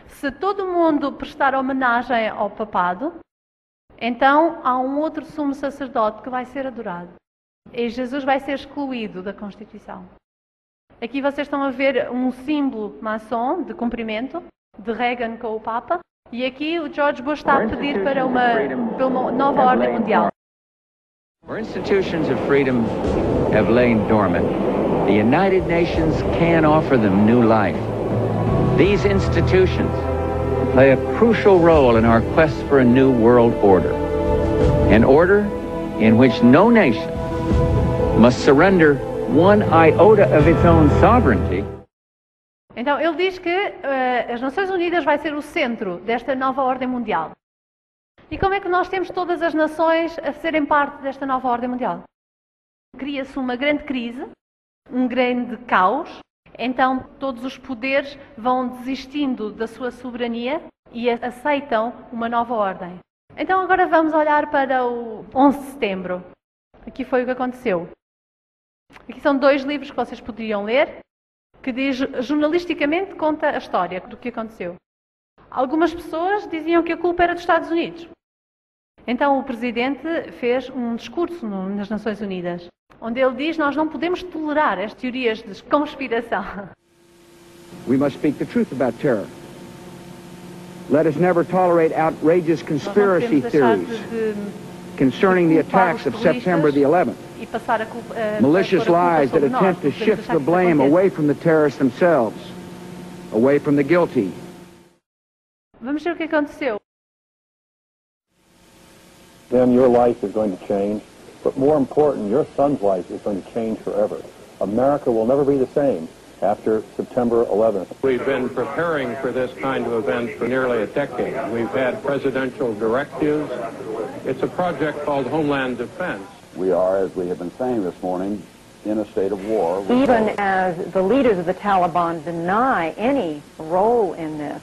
Se todo mundo prestar homenagem ao papado, então há um outro sumo sacerdote que vai ser adorado. E Jesus vai ser excluído da Constituição. Aqui vocês estão a ver um símbolo maçom de cumprimento, de Reagan com o Papa. E aqui o George Bush está a pedir para uma nova ordem mundial. Our institutions of freedom have lain dormant. The United Nations can offer them new life. These institutions play a crucial role in our quest for a new world order. An order in which no nation must surrender one iota of its own sovereignty. Então, ele diz que as Nações Unidas vai ser o centro desta nova ordem mundial. E como é que nós temos todas as nações a serem parte desta nova ordem mundial? Cria-se uma grande crise, um grande caos, então todos os poderes vão desistindo da sua soberania e aceitam uma nova ordem. Então agora vamos olhar para o 11 de setembro. Aqui foi o que aconteceu. Aqui são 2 livros que vocês poderiam ler, que diz, jornalisticamente conta a história do que aconteceu. Algumas pessoas diziam que a culpa era dos Estados Unidos. Então o presidente fez um discurso nas Nações Unidas, onde ele diz: nós não podemos tolerar as teorias de conspiração. We must speak the truth about terror. Let us never tolerate outrageous conspiracy theories concerning the attacks of September the 11th. Malicious lies that attempt to shift the blame away from the terrorists themselves, away from the guilty. Vamos ver o que aconteceu. Then your life is going to change, but more important, your son's life is going to change forever. America will never be the same after September 11th. We've been preparing for this kind of event for nearly a decade. We've had presidential directives. It's a project called Homeland Defense. We are, as we have been saying this morning, in a state of war. Even as the leaders of the Taliban deny any role in this,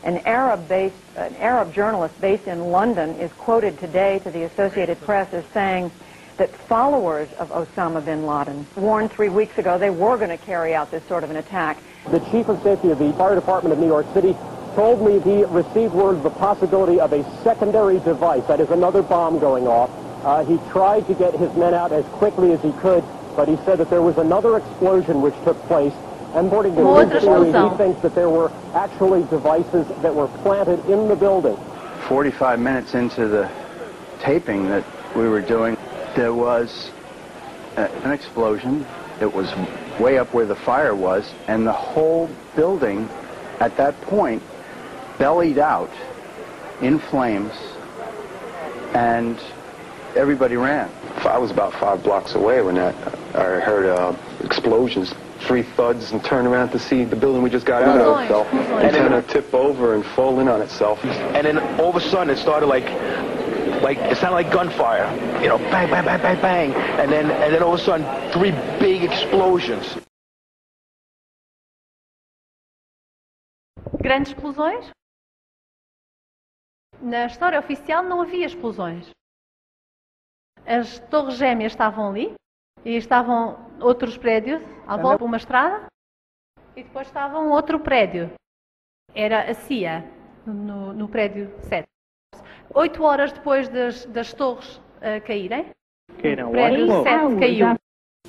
An Arab journalist based in London is quoted today to the Associated Press as saying that followers of Osama bin Laden warned 3 weeks ago they were going to carry out this sort of an attack. The chief of safety of the fire department of New York City told me he received word of the possibility of a secondary device, that is another bomb going off. He tried to get his men out as quickly as he could, but he said that there was another explosion which took place. And according to his theory, he thinks that there were actually devices that were planted in the building. 45 minutes into the taping that we were doing, there was an explosion. It was way up where the fire was, and the whole building at that point bellied out in flames, and everybody ran. I was about 5 blocks away when I heard explosions, 3 thuds, and turned around to see the building we just got out of itself, and then tip over and fall in on itself. And then all of a sudden it started like it sounded like gunfire, you know, bang, bang, bang, bang, bang, and then all of a sudden 3 big explosions. Grandes explosões? Na história oficial não havia explosões. As torres gêmeas estavam ali e estavam outros prédios à volta de uma estrada e depois estava um outro prédio. Era a CIA, no prédio 7. 8 horas depois das torres caírem, o prédio 7 caiu.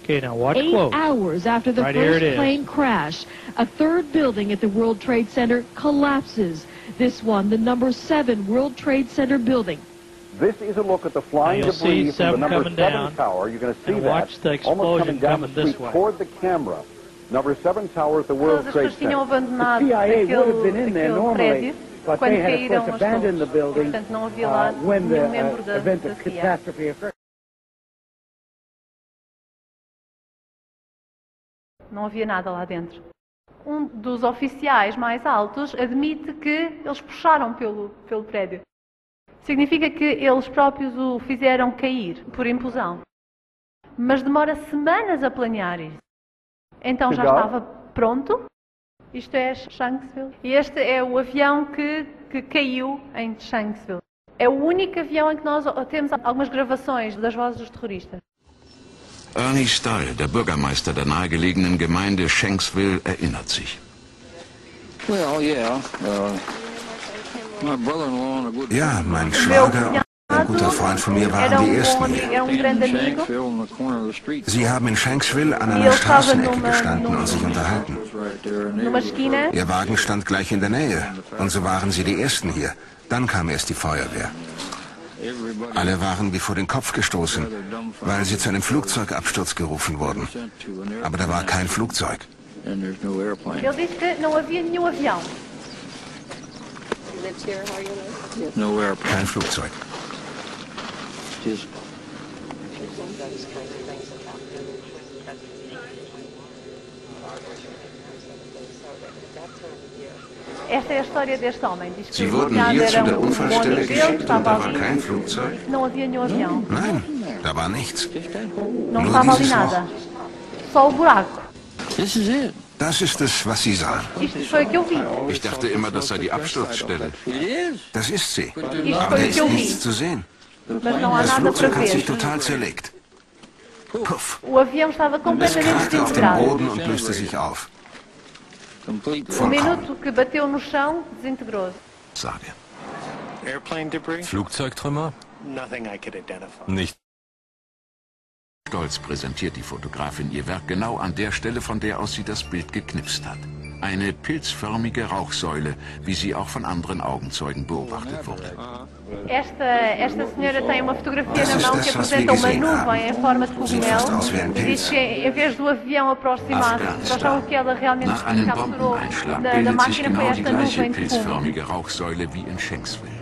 Okay, now watch 8 close. hours after the Right here it first is. plane crash, a third building at the World Trade Center collapses. This one, the number 7 World Trade Center building. This is a look at the flying Now you'll debris see from the 7 number coming 7 down, tower. You're going to see and that watch the almost coming explosion down the coming this street way. toward the camera. Number 7 tower at the World Todas as Trade pessoas tinham Center. abandonado The CIA would have been in there aquele normally, prédio but quando they had, of caíram course, as abandoned the torres. building Portanto, não havia lá when the nenhum membro da event of CIA. catastrophe occurred. Não havia nada lá dentro. Um dos oficiais mais altos admite que eles puxaram pelo prédio. Significa que eles próprios o fizeram cair por implosão. Mas demora semanas a planear isso. Então já estava pronto. Isto é Shanksville. E este é o avião que caiu em Shanksville. É o único avião em que nós temos algumas gravações das vozes dos terroristas. Ernie Stahl, der Bürgermeister der nahegelegenen Gemeinde Shanksville, erinnert sich. Ja, mein Schwager und ein guter Freund von mir waren die Ersten hier. Sie haben in Shanksville an einer Straßenecke gestanden und sich unterhalten. Ihr Wagen stand gleich in der Nähe und so waren sie die Ersten hier. Dann kam erst die Feuerwehr. Alle waren wie vor den Kopf gestoßen, weil sie zu einem Flugzeugabsturz gerufen wurden. Aber da war kein Flugzeug. Ele disse que não havia nenhum avião. Kein Flugzeug. Esta é a história deste homem. Diz que Sie wurden hier zu der Unfallstelle geschickt und da war kein Flugzeug? Não havia nenhum avião. Nein, da war nichts. Não Nur estava ali dieses nada. Loch. Só o buraco. Das ist es, was Sie sahen. Isto foi o que eu vi. Ich dachte immer, das sei die Absturzstelle. Das ist sie. Isto Aber da foi o ist que eu vi. nichts zu sehen. Mas não há Das nada para Flugzeug hat sich ver. total zerlegt. Puff. O avião estava Es completamente krachte auf dem desintegrado. Boden und löste sich auf. O Vollkommen. minuto que bateu no chão, desintegrou-se. Sage. Flugzeugtrümmer? Nicht. Stolz präsentiert die Fotografin ihr Werk genau an der Stelle, von der aus sie das Bild geknipst hat. Eine pilzförmige Rauchsäule, wie sie auch von anderen Augenzeugen beobachtet wurde. Esta senhora tem uma fotografia Das na ist mão das, que was wir apresenta uma gesehen nuvem haben. em forma de Sieht fast aus wie cogumelo ein e diz Pilz. que em vez do avião aproximar-se, só acham que ela realmente Nach einem capturou Bombeneinschlag da bildet sich máquina foi genau die esta gleiche nuvem de fumo. pilzförmige Rauchsäule wie in Shanksville.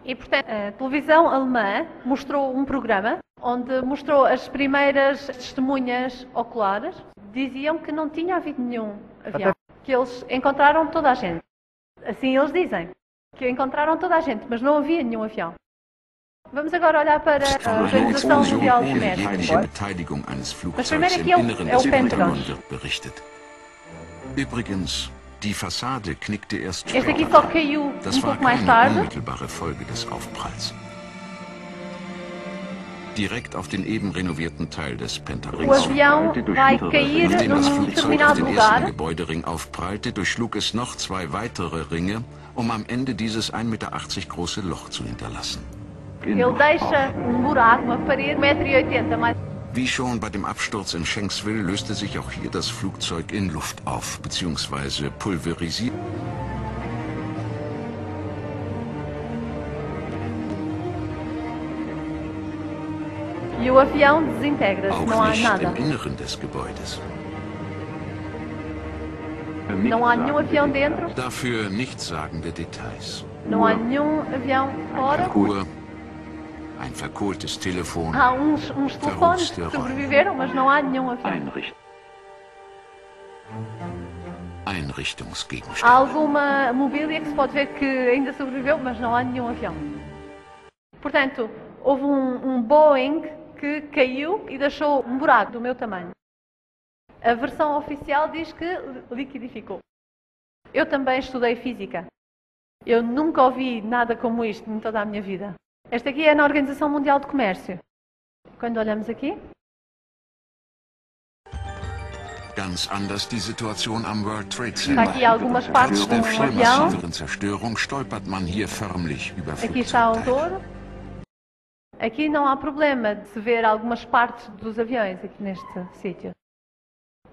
E, portanto, a televisão alemã mostrou um programa onde mostrou as primeiras testemunhas oculares. Diziam que não tinha havido nenhum avião, que eles encontraram toda a gente. Assim eles dizem, que encontraram toda a gente, mas não havia nenhum avião. Vamos agora olhar para a Organização Mundial do ohne Comércio. jegliche Beteiligung eines Mas Flugzeugs primeiro im aqui Inneren é des o Pentagon. Pentagon wird berichtet. Übrigens, die Fassade knickte erst Este aqui später só caiu Das war pouco mais keine tarde. unmittelbare Folge des Aufpralls. Direkt auf den eben renovierten Teil des O Pentagrings. avião vai cair Nachdem das num Flugzeug auf determinado den lugar. ersten Gebäudering aufprallte, durchschlug es noch 2 weitere Ringe, um am Ende dieses 1,80 Meter große Loch zu hinterlassen. Ele deixa buraco, uma parede, 1,80 m mais. Wie schon bei dem Absturz in Shanksville löste sich auch hier das Flugzeug in Luft auf, bzw. pulverisiert. E o avião desintegra-se, Auch não há nicht nada. im Inneren des Gebäudes. Não há nenhum avião dentro, Dafür nichtssagende Details. não há nenhum avião fora. Uhr, ein verkohltes Telefon, Há uns telefones que sobreviveram, mas não há nenhum avião. Einrichtungsgegenstände. Há alguma mobília que se pode ver que ainda sobreviveu, mas não há nenhum avião. Portanto, houve um Boeing que caiu e deixou um buraco do meu tamanho. A versão oficial diz que liquidificou. Eu também estudei física. Eu nunca ouvi nada como isto em toda a minha vida. Esta aqui é na Organização Mundial do Comércio. Quando olhamos aqui, Ganz anders die Situation am World Trade está Center. aqui algumas partes Trotz de der um viel avião. massiveren Zerstörung stolpert man hier förmlich über Aqui está o Flugzeugteile. touro. Aqui não há problema de se ver algumas partes dos aviões aqui neste sítio.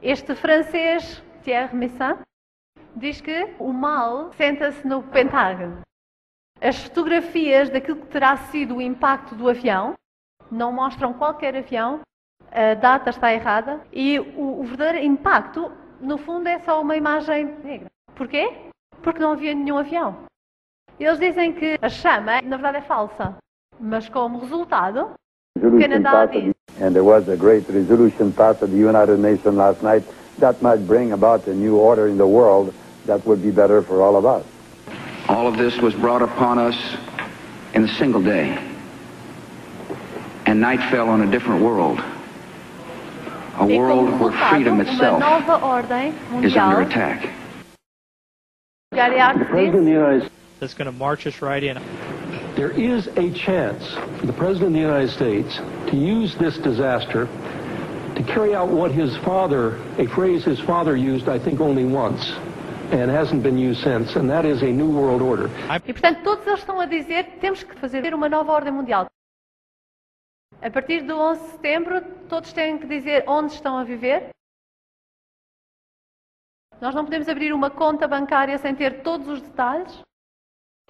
Este francês, Thierry Messin, diz que o mal senta-se no Pentágono. As fotografias daquilo que terá sido o impacto do avião não mostram qualquer avião, a data está errada e o verdadeiro impacto, no fundo, é só uma imagem negra. Porquê? Porque não havia nenhum avião. Eles dizem que a chama, na verdade, é falsa, mas como resultado, o Canadá diz. And there was a great resolution passed at the United Nations last night that might bring about a new order in the world that would be better for all of us. All of this was brought upon us in a single day. And night fell on a different world. A E como world where freedom resultado, uma itself nova ordem is under mundial. attack. Gary Arts diz. That's going to march us right in. There is a chance for the President of the United States to use this disaster to carry out what his father, a phrase his father used, I think, only once, and hasn't been used since, and that is a new world order. E, portanto, todos eles estão a dizer que temos que fazer uma nova ordem mundial. A partir do 11 de setembro, todos têm que dizer onde estão a viver. Nós não podemos abrir uma conta bancária sem ter todos os detalhes.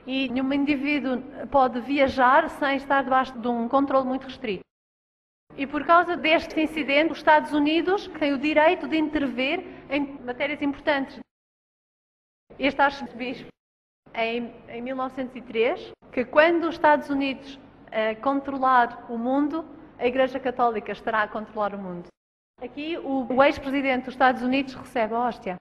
E nenhum indivíduo pode viajar sem estar debaixo de um controle muito restrito. E por causa deste incidente, os Estados Unidos têm o direito de intervir em matérias importantes. Este arcebispo, em 1903, que quando os Estados Unidos controlar o mundo, a Igreja Católica estará a controlar o mundo. Aqui, o ex-presidente dos Estados Unidos recebe a hóstia.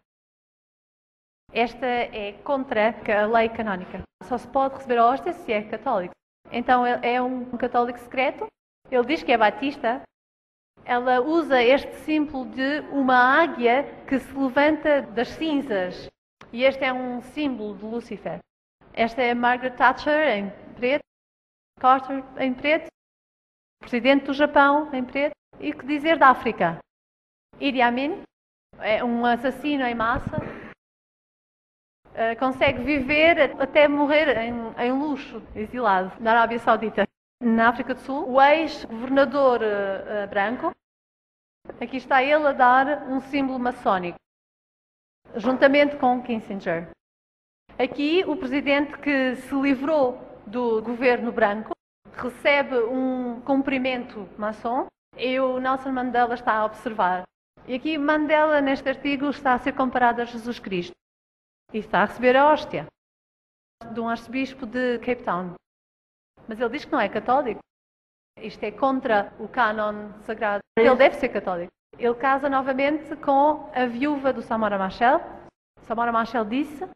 Esta é contra a lei canónica. Só se pode receber a hóstia se é católico. Então, é um católico secreto. Ele diz que é batista. Ela usa este símbolo de uma águia que se levanta das cinzas. E este é um símbolo de Lúcifer. Esta é Margaret Thatcher, em preto. Carter, em preto. Presidente do Japão, em preto. E que dizer da África? Idi Amin, é um assassino em massa. Consegue viver até morrer em luxo, exilado, na Arábia Saudita. Na África do Sul, o ex-governador branco, aqui está ele a dar um símbolo maçónico, juntamente com Kissinger. Aqui, o presidente que se livrou do governo branco recebe um cumprimento maçom e o Nelson Mandela está a observar. E aqui Mandela, neste artigo, está a ser comparado a Jesus Cristo. E está a receber a hóstia de um arcebispo de Cape Town. Mas ele diz que não é católico. Isto é contra o cânon sagrado. Ele deve ser católico. Ele casa novamente com a viúva do Samora Machel. Samora Machel disse: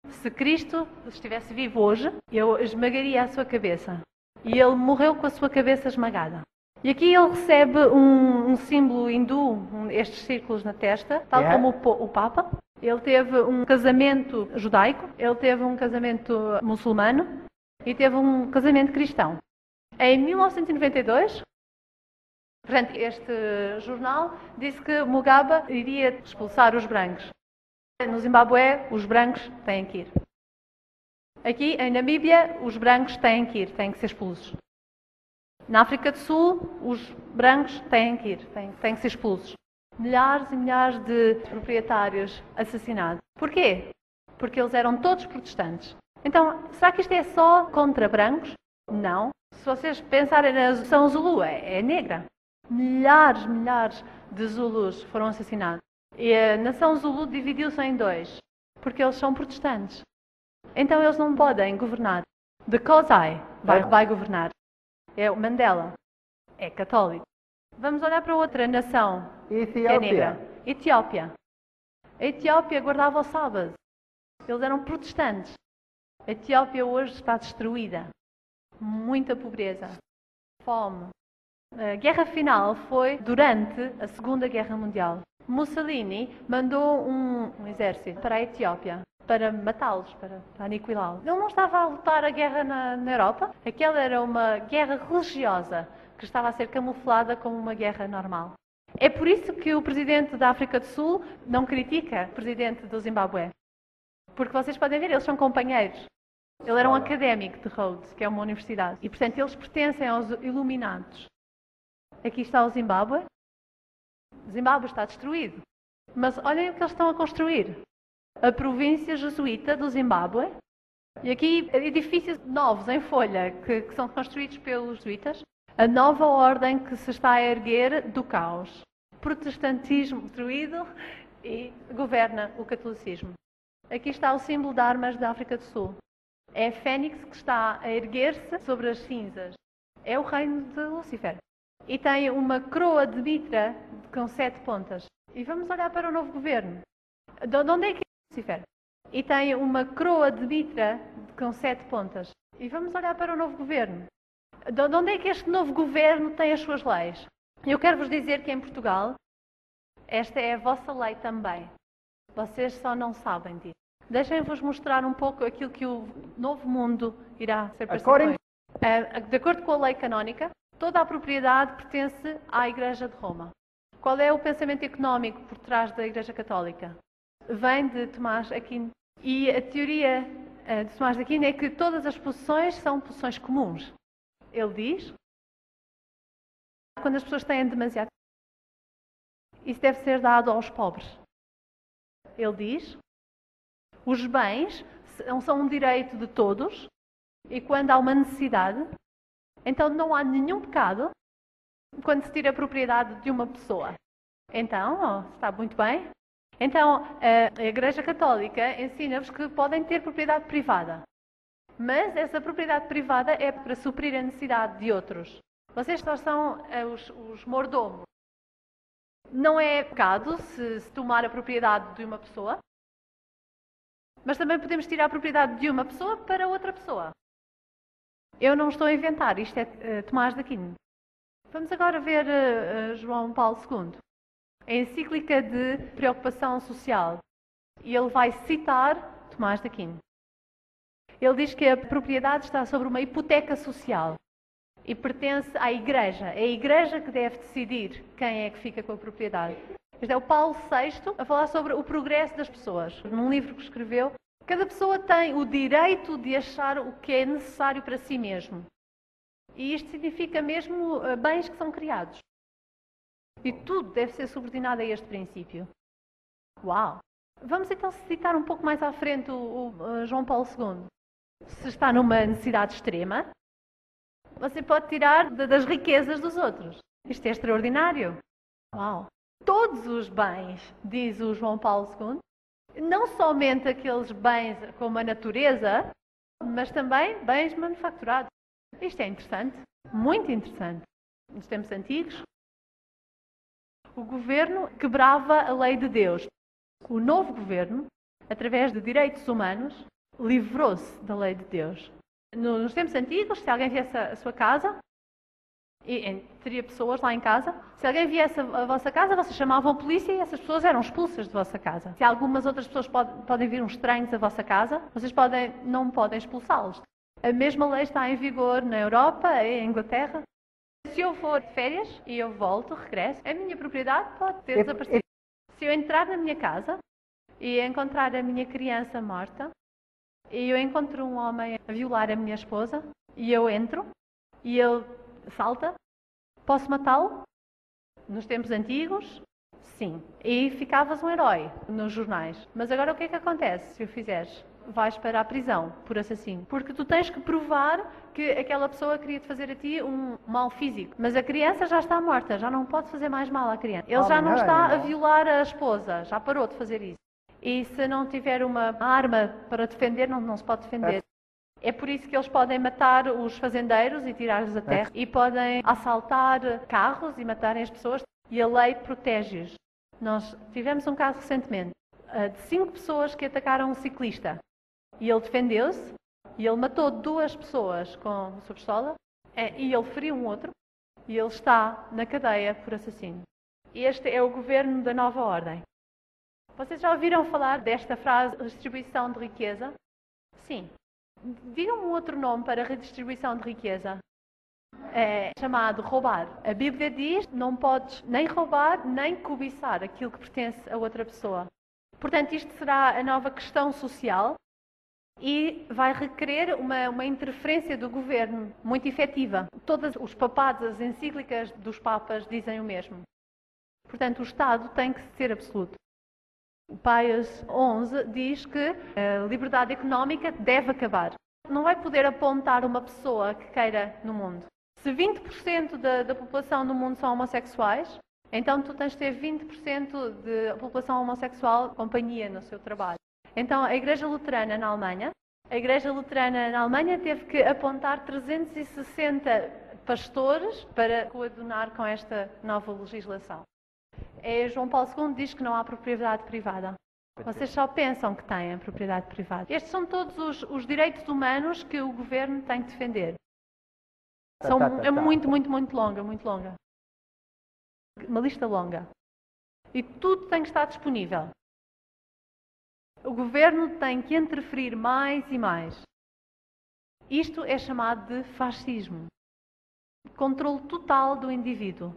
se Cristo estivesse vivo hoje, eu esmagaria a sua cabeça. E ele morreu com a sua cabeça esmagada. E aqui ele recebe um símbolo hindu, estes círculos na testa, tal como o Papa. Ele teve um casamento judaico, ele teve um casamento muçulmano e teve um casamento cristão. Em 1992, portanto, este jornal disse que Mugabe iria expulsar os brancos. No Zimbábue, os brancos têm que ir. Aqui, em Namíbia, os brancos têm que ir, têm que ser expulsos. Na África do Sul, os brancos têm que ir, têm que ser expulsos. Milhares e milhares de proprietários assassinados. Porquê? Porque eles eram todos protestantes. Então, será que isto é só contra brancos? Não. Se vocês pensarem na nação Zulu, é negra. Milhares de Zulus foram assassinados. E a nação Zulu dividiu-se em dois, porque eles são protestantes. Então eles não podem governar. The Kozai vai governar. É o Mandela. É católico. Vamos olhar para outra nação que é negra. Etiópia. A Etiópia guardava o sábado. Eles eram protestantes. A Etiópia hoje está destruída. Muita pobreza. Fome. A guerra final foi durante a Segunda Guerra Mundial. Mussolini mandou um exército para a Etiópia para matá-los, para aniquilá-los. Ele não estava a lutar a guerra na Europa. Aquela era uma guerra religiosa que estava a ser camuflada como uma guerra normal. É por isso que o presidente da África do Sul não critica o presidente do Zimbábue. Porque vocês podem ver, eles são companheiros. Ele era um académico de Rhodes, que é uma universidade. E, portanto, eles pertencem aos iluminados. Aqui está o Zimbábue. O Zimbábue está destruído. Mas olhem o que eles estão a construir. A província jesuíta do Zimbábue. E aqui edifícios novos em folha que são construídos pelos jesuítas. A nova ordem que se está a erguer do caos. Protestantismo destruído e governa o catolicismo. Aqui está o símbolo de armas da África do Sul. É a Fênix que está a erguer-se sobre as cinzas. É o reino de Lúcifer. E tem uma coroa de mitra com 7 pontas. E vamos olhar para o novo governo. De onde é que é Lúcifer? E tem uma coroa de mitra com 7 pontas. E vamos olhar para o novo governo. De onde é que este novo governo tem as suas leis? Eu quero vos dizer que em Portugal, esta é a vossa lei também. Vocês só não sabem disso. Deixem-vos mostrar um pouco aquilo que o novo mundo irá ser para sempre. De acordo com a lei canónica, toda a propriedade pertence à Igreja de Roma. Qual é o pensamento económico por trás da Igreja Católica? Vem de Tomás Aquino. E a teoria de Tomás de Aquino é que todas as possessões são possessões comuns. Ele diz, quando as pessoas têm demasiado, isso deve ser dado aos pobres. Ele diz, os bens são um direito de todos e quando há uma necessidade, então não há nenhum pecado quando se tira a propriedade de uma pessoa. Então, está muito bem. Então, a Igreja Católica ensina-vos que podem ter propriedade privada. Mas essa propriedade privada é para suprir a necessidade de outros. Vocês só são os mordomos. Não é pecado se tomar a propriedade de uma pessoa, mas também podemos tirar a propriedade de uma pessoa para outra pessoa. Eu não estou a inventar, isto é Tomás de Aquino. Vamos agora ver João Paulo II, a encíclica de preocupação social. E ele vai citar Tomás de Aquino. Ele diz que a propriedade está sobre uma hipoteca social e pertence à Igreja. É a Igreja que deve decidir quem é que fica com a propriedade. Este é o Paulo VI a falar sobre o progresso das pessoas. Num livro que escreveu, cada pessoa tem o direito de achar o que é necessário para si mesmo. E isto significa mesmo bens que são criados. E tudo deve ser subordinado a este princípio. Uau! Vamos então citar um pouco mais à frente o João Paulo II. Se está numa necessidade extrema, você pode tirar das riquezas dos outros. Isto é extraordinário. Uau! Todos os bens, diz o João Paulo II, não somente aqueles bens como a natureza, mas também bens manufaturados. Isto é interessante, muito interessante. Nos tempos antigos, o governo quebrava a lei de Deus. O novo governo, através de direitos humanos, livrou-se da lei de Deus. Nos tempos antigos, se alguém viesse à sua casa, e teria pessoas lá em casa, se alguém viesse à vossa casa, vocês chamavam a polícia e essas pessoas eram expulsas de vossa casa. Se algumas outras pessoas podem vir uns estranhos à vossa casa, vocês não podem expulsá-los. A mesma lei está em vigor na Europa e em Inglaterra. Se eu for de férias e eu volto, regresso, a minha propriedade pode ter desaparecido. Se eu entrar na minha casa e encontrar a minha criança morta, e eu encontro um homem a violar a minha esposa, e eu entro, e ele salta, posso matá-lo? Nos tempos antigos, sim. E ficavas um herói nos jornais. Mas agora o que é que acontece se o fizeres? Vais para a prisão por assassino. Porque tu tens que provar que aquela pessoa queria te fazer a ti um mal físico. Mas a criança já está morta, já não pode fazer mais mal à criança. Ele já não está a violar a esposa, já parou de fazer isso. E se não tiver uma arma para defender, não se pode defender. É por isso que eles podem matar os fazendeiros e tirar-os da terra. E podem assaltar carros e matarem as pessoas. E a lei protege-os. Nós tivemos um caso recentemente de 5 pessoas que atacaram um ciclista. E ele defendeu-se. E ele matou 2 pessoas com a sua pistola. E ele feriu um outro. E ele está na cadeia por assassino. Este é o governo da nova ordem. Vocês já ouviram falar desta frase, redistribuição de riqueza? Sim. Digam-me outro nome para redistribuição de riqueza. É chamado roubar. A Bíblia diz que não podes nem roubar, nem cobiçar aquilo que pertence a outra pessoa. Portanto, isto será a nova questão social e vai requerer uma interferência do governo muito efetiva. Todos os papados, as encíclicas dos papas dizem o mesmo. Portanto, o Estado tem que ser absoluto. O Pius XI diz que a liberdade económica deve acabar. Não vai poder apontar uma pessoa que queira no mundo. Se 20% da população no mundo são homossexuais, então tu tens de ter 20% da população homossexual companhia no seu trabalho. Então a Igreja Luterana na Alemanha teve que apontar 360 pastores para coadunar com esta nova legislação. João Paulo II diz que não há propriedade privada. Vocês só pensam que têm propriedade privada. Estes são todos os direitos humanos que o governo tem que defender. É muito longa, muito longa. Uma lista longa. E tudo tem que estar disponível. O governo tem que interferir mais e mais. Isto é chamado de fascismo. Controle total do indivíduo.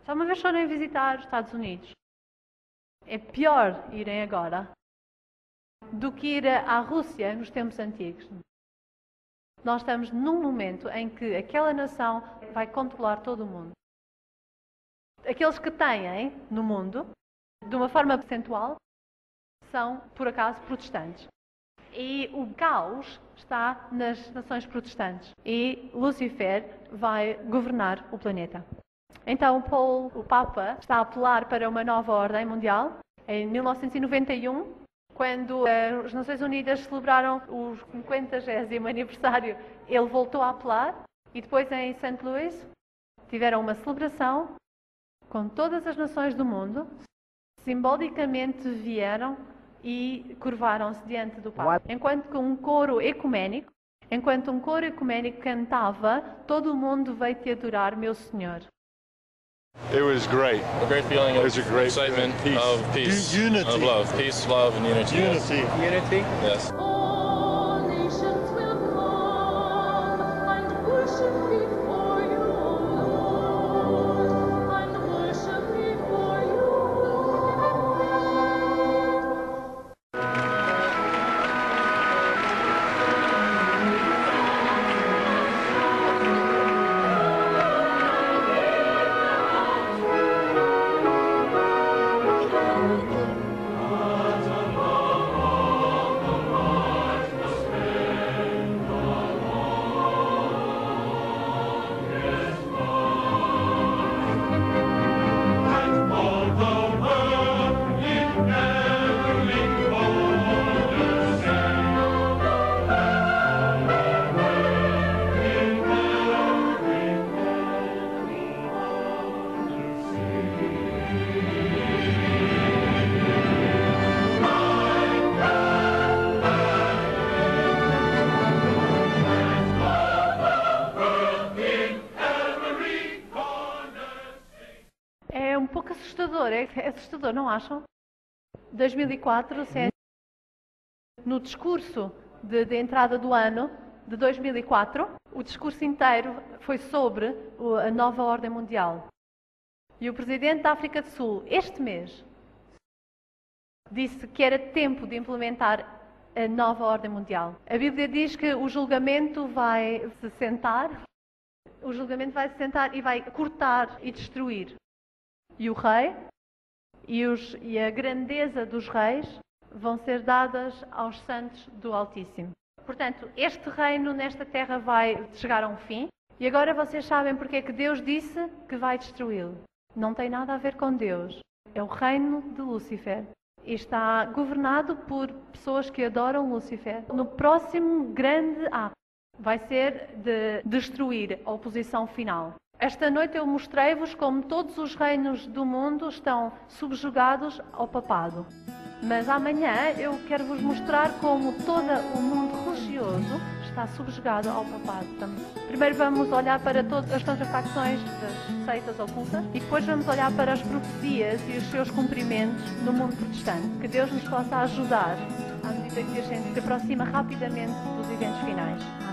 Já uma vez forem visitar os Estados Unidos, é pior irem agora do que ir à Rússia nos tempos antigos. Nós estamos num momento em que aquela nação vai controlar todo o mundo. Aqueles que têm no mundo, de uma forma percentual, são, por acaso, protestantes. E o caos está nas nações protestantes. E Lucifer vai governar o planeta. Então, o Papa está a apelar para uma nova ordem mundial. Em 1991, quando as Nações Unidas celebraram o 50º aniversário, ele voltou a apelar. E depois, em St. Louis, tiveram uma celebração com todas as nações do mundo. Simbolicamente vieram e curvaram-se diante do Papa. Enquanto um coro ecuménico cantava, todo o mundo veio te adorar, meu Senhor. It was great. A great feeling of excitement, of peace, unity, of love. Peace, love, and unity. Unity. Yes. Unity? Yes. All nations will come and worship before you, Lord, and worship before you, assustador, é assustador, não acham? 2004, no discurso de entrada do ano de 2004, o discurso inteiro foi sobre a nova ordem mundial. E o presidente da África do Sul, este mês, disse que era tempo de implementar a nova ordem mundial. A Bíblia diz que o julgamento vai se sentar e vai cortar e destruir. E o rei e a grandeza dos reis vão ser dadas aos santos do Altíssimo. Portanto, este reino nesta terra vai chegar a um fim. E agora vocês sabem porque é que Deus disse que vai destruí-lo. Não tem nada a ver com Deus. É o reino de Lúcifer. E está governado por pessoas que adoram Lúcifer. No próximo grande ato vai ser de destruir a oposição final. Esta noite eu mostrei-vos como todos os reinos do mundo estão subjugados ao papado. Mas amanhã eu quero vos mostrar como todo o mundo religioso está subjugado ao papado também. Primeiro vamos olhar para todas as contrafações das seitas ocultas e depois vamos olhar para as profecias e os seus cumprimentos no mundo protestante. Que Deus nos possa ajudar à medida que a gente se aproxima rapidamente dos eventos finais.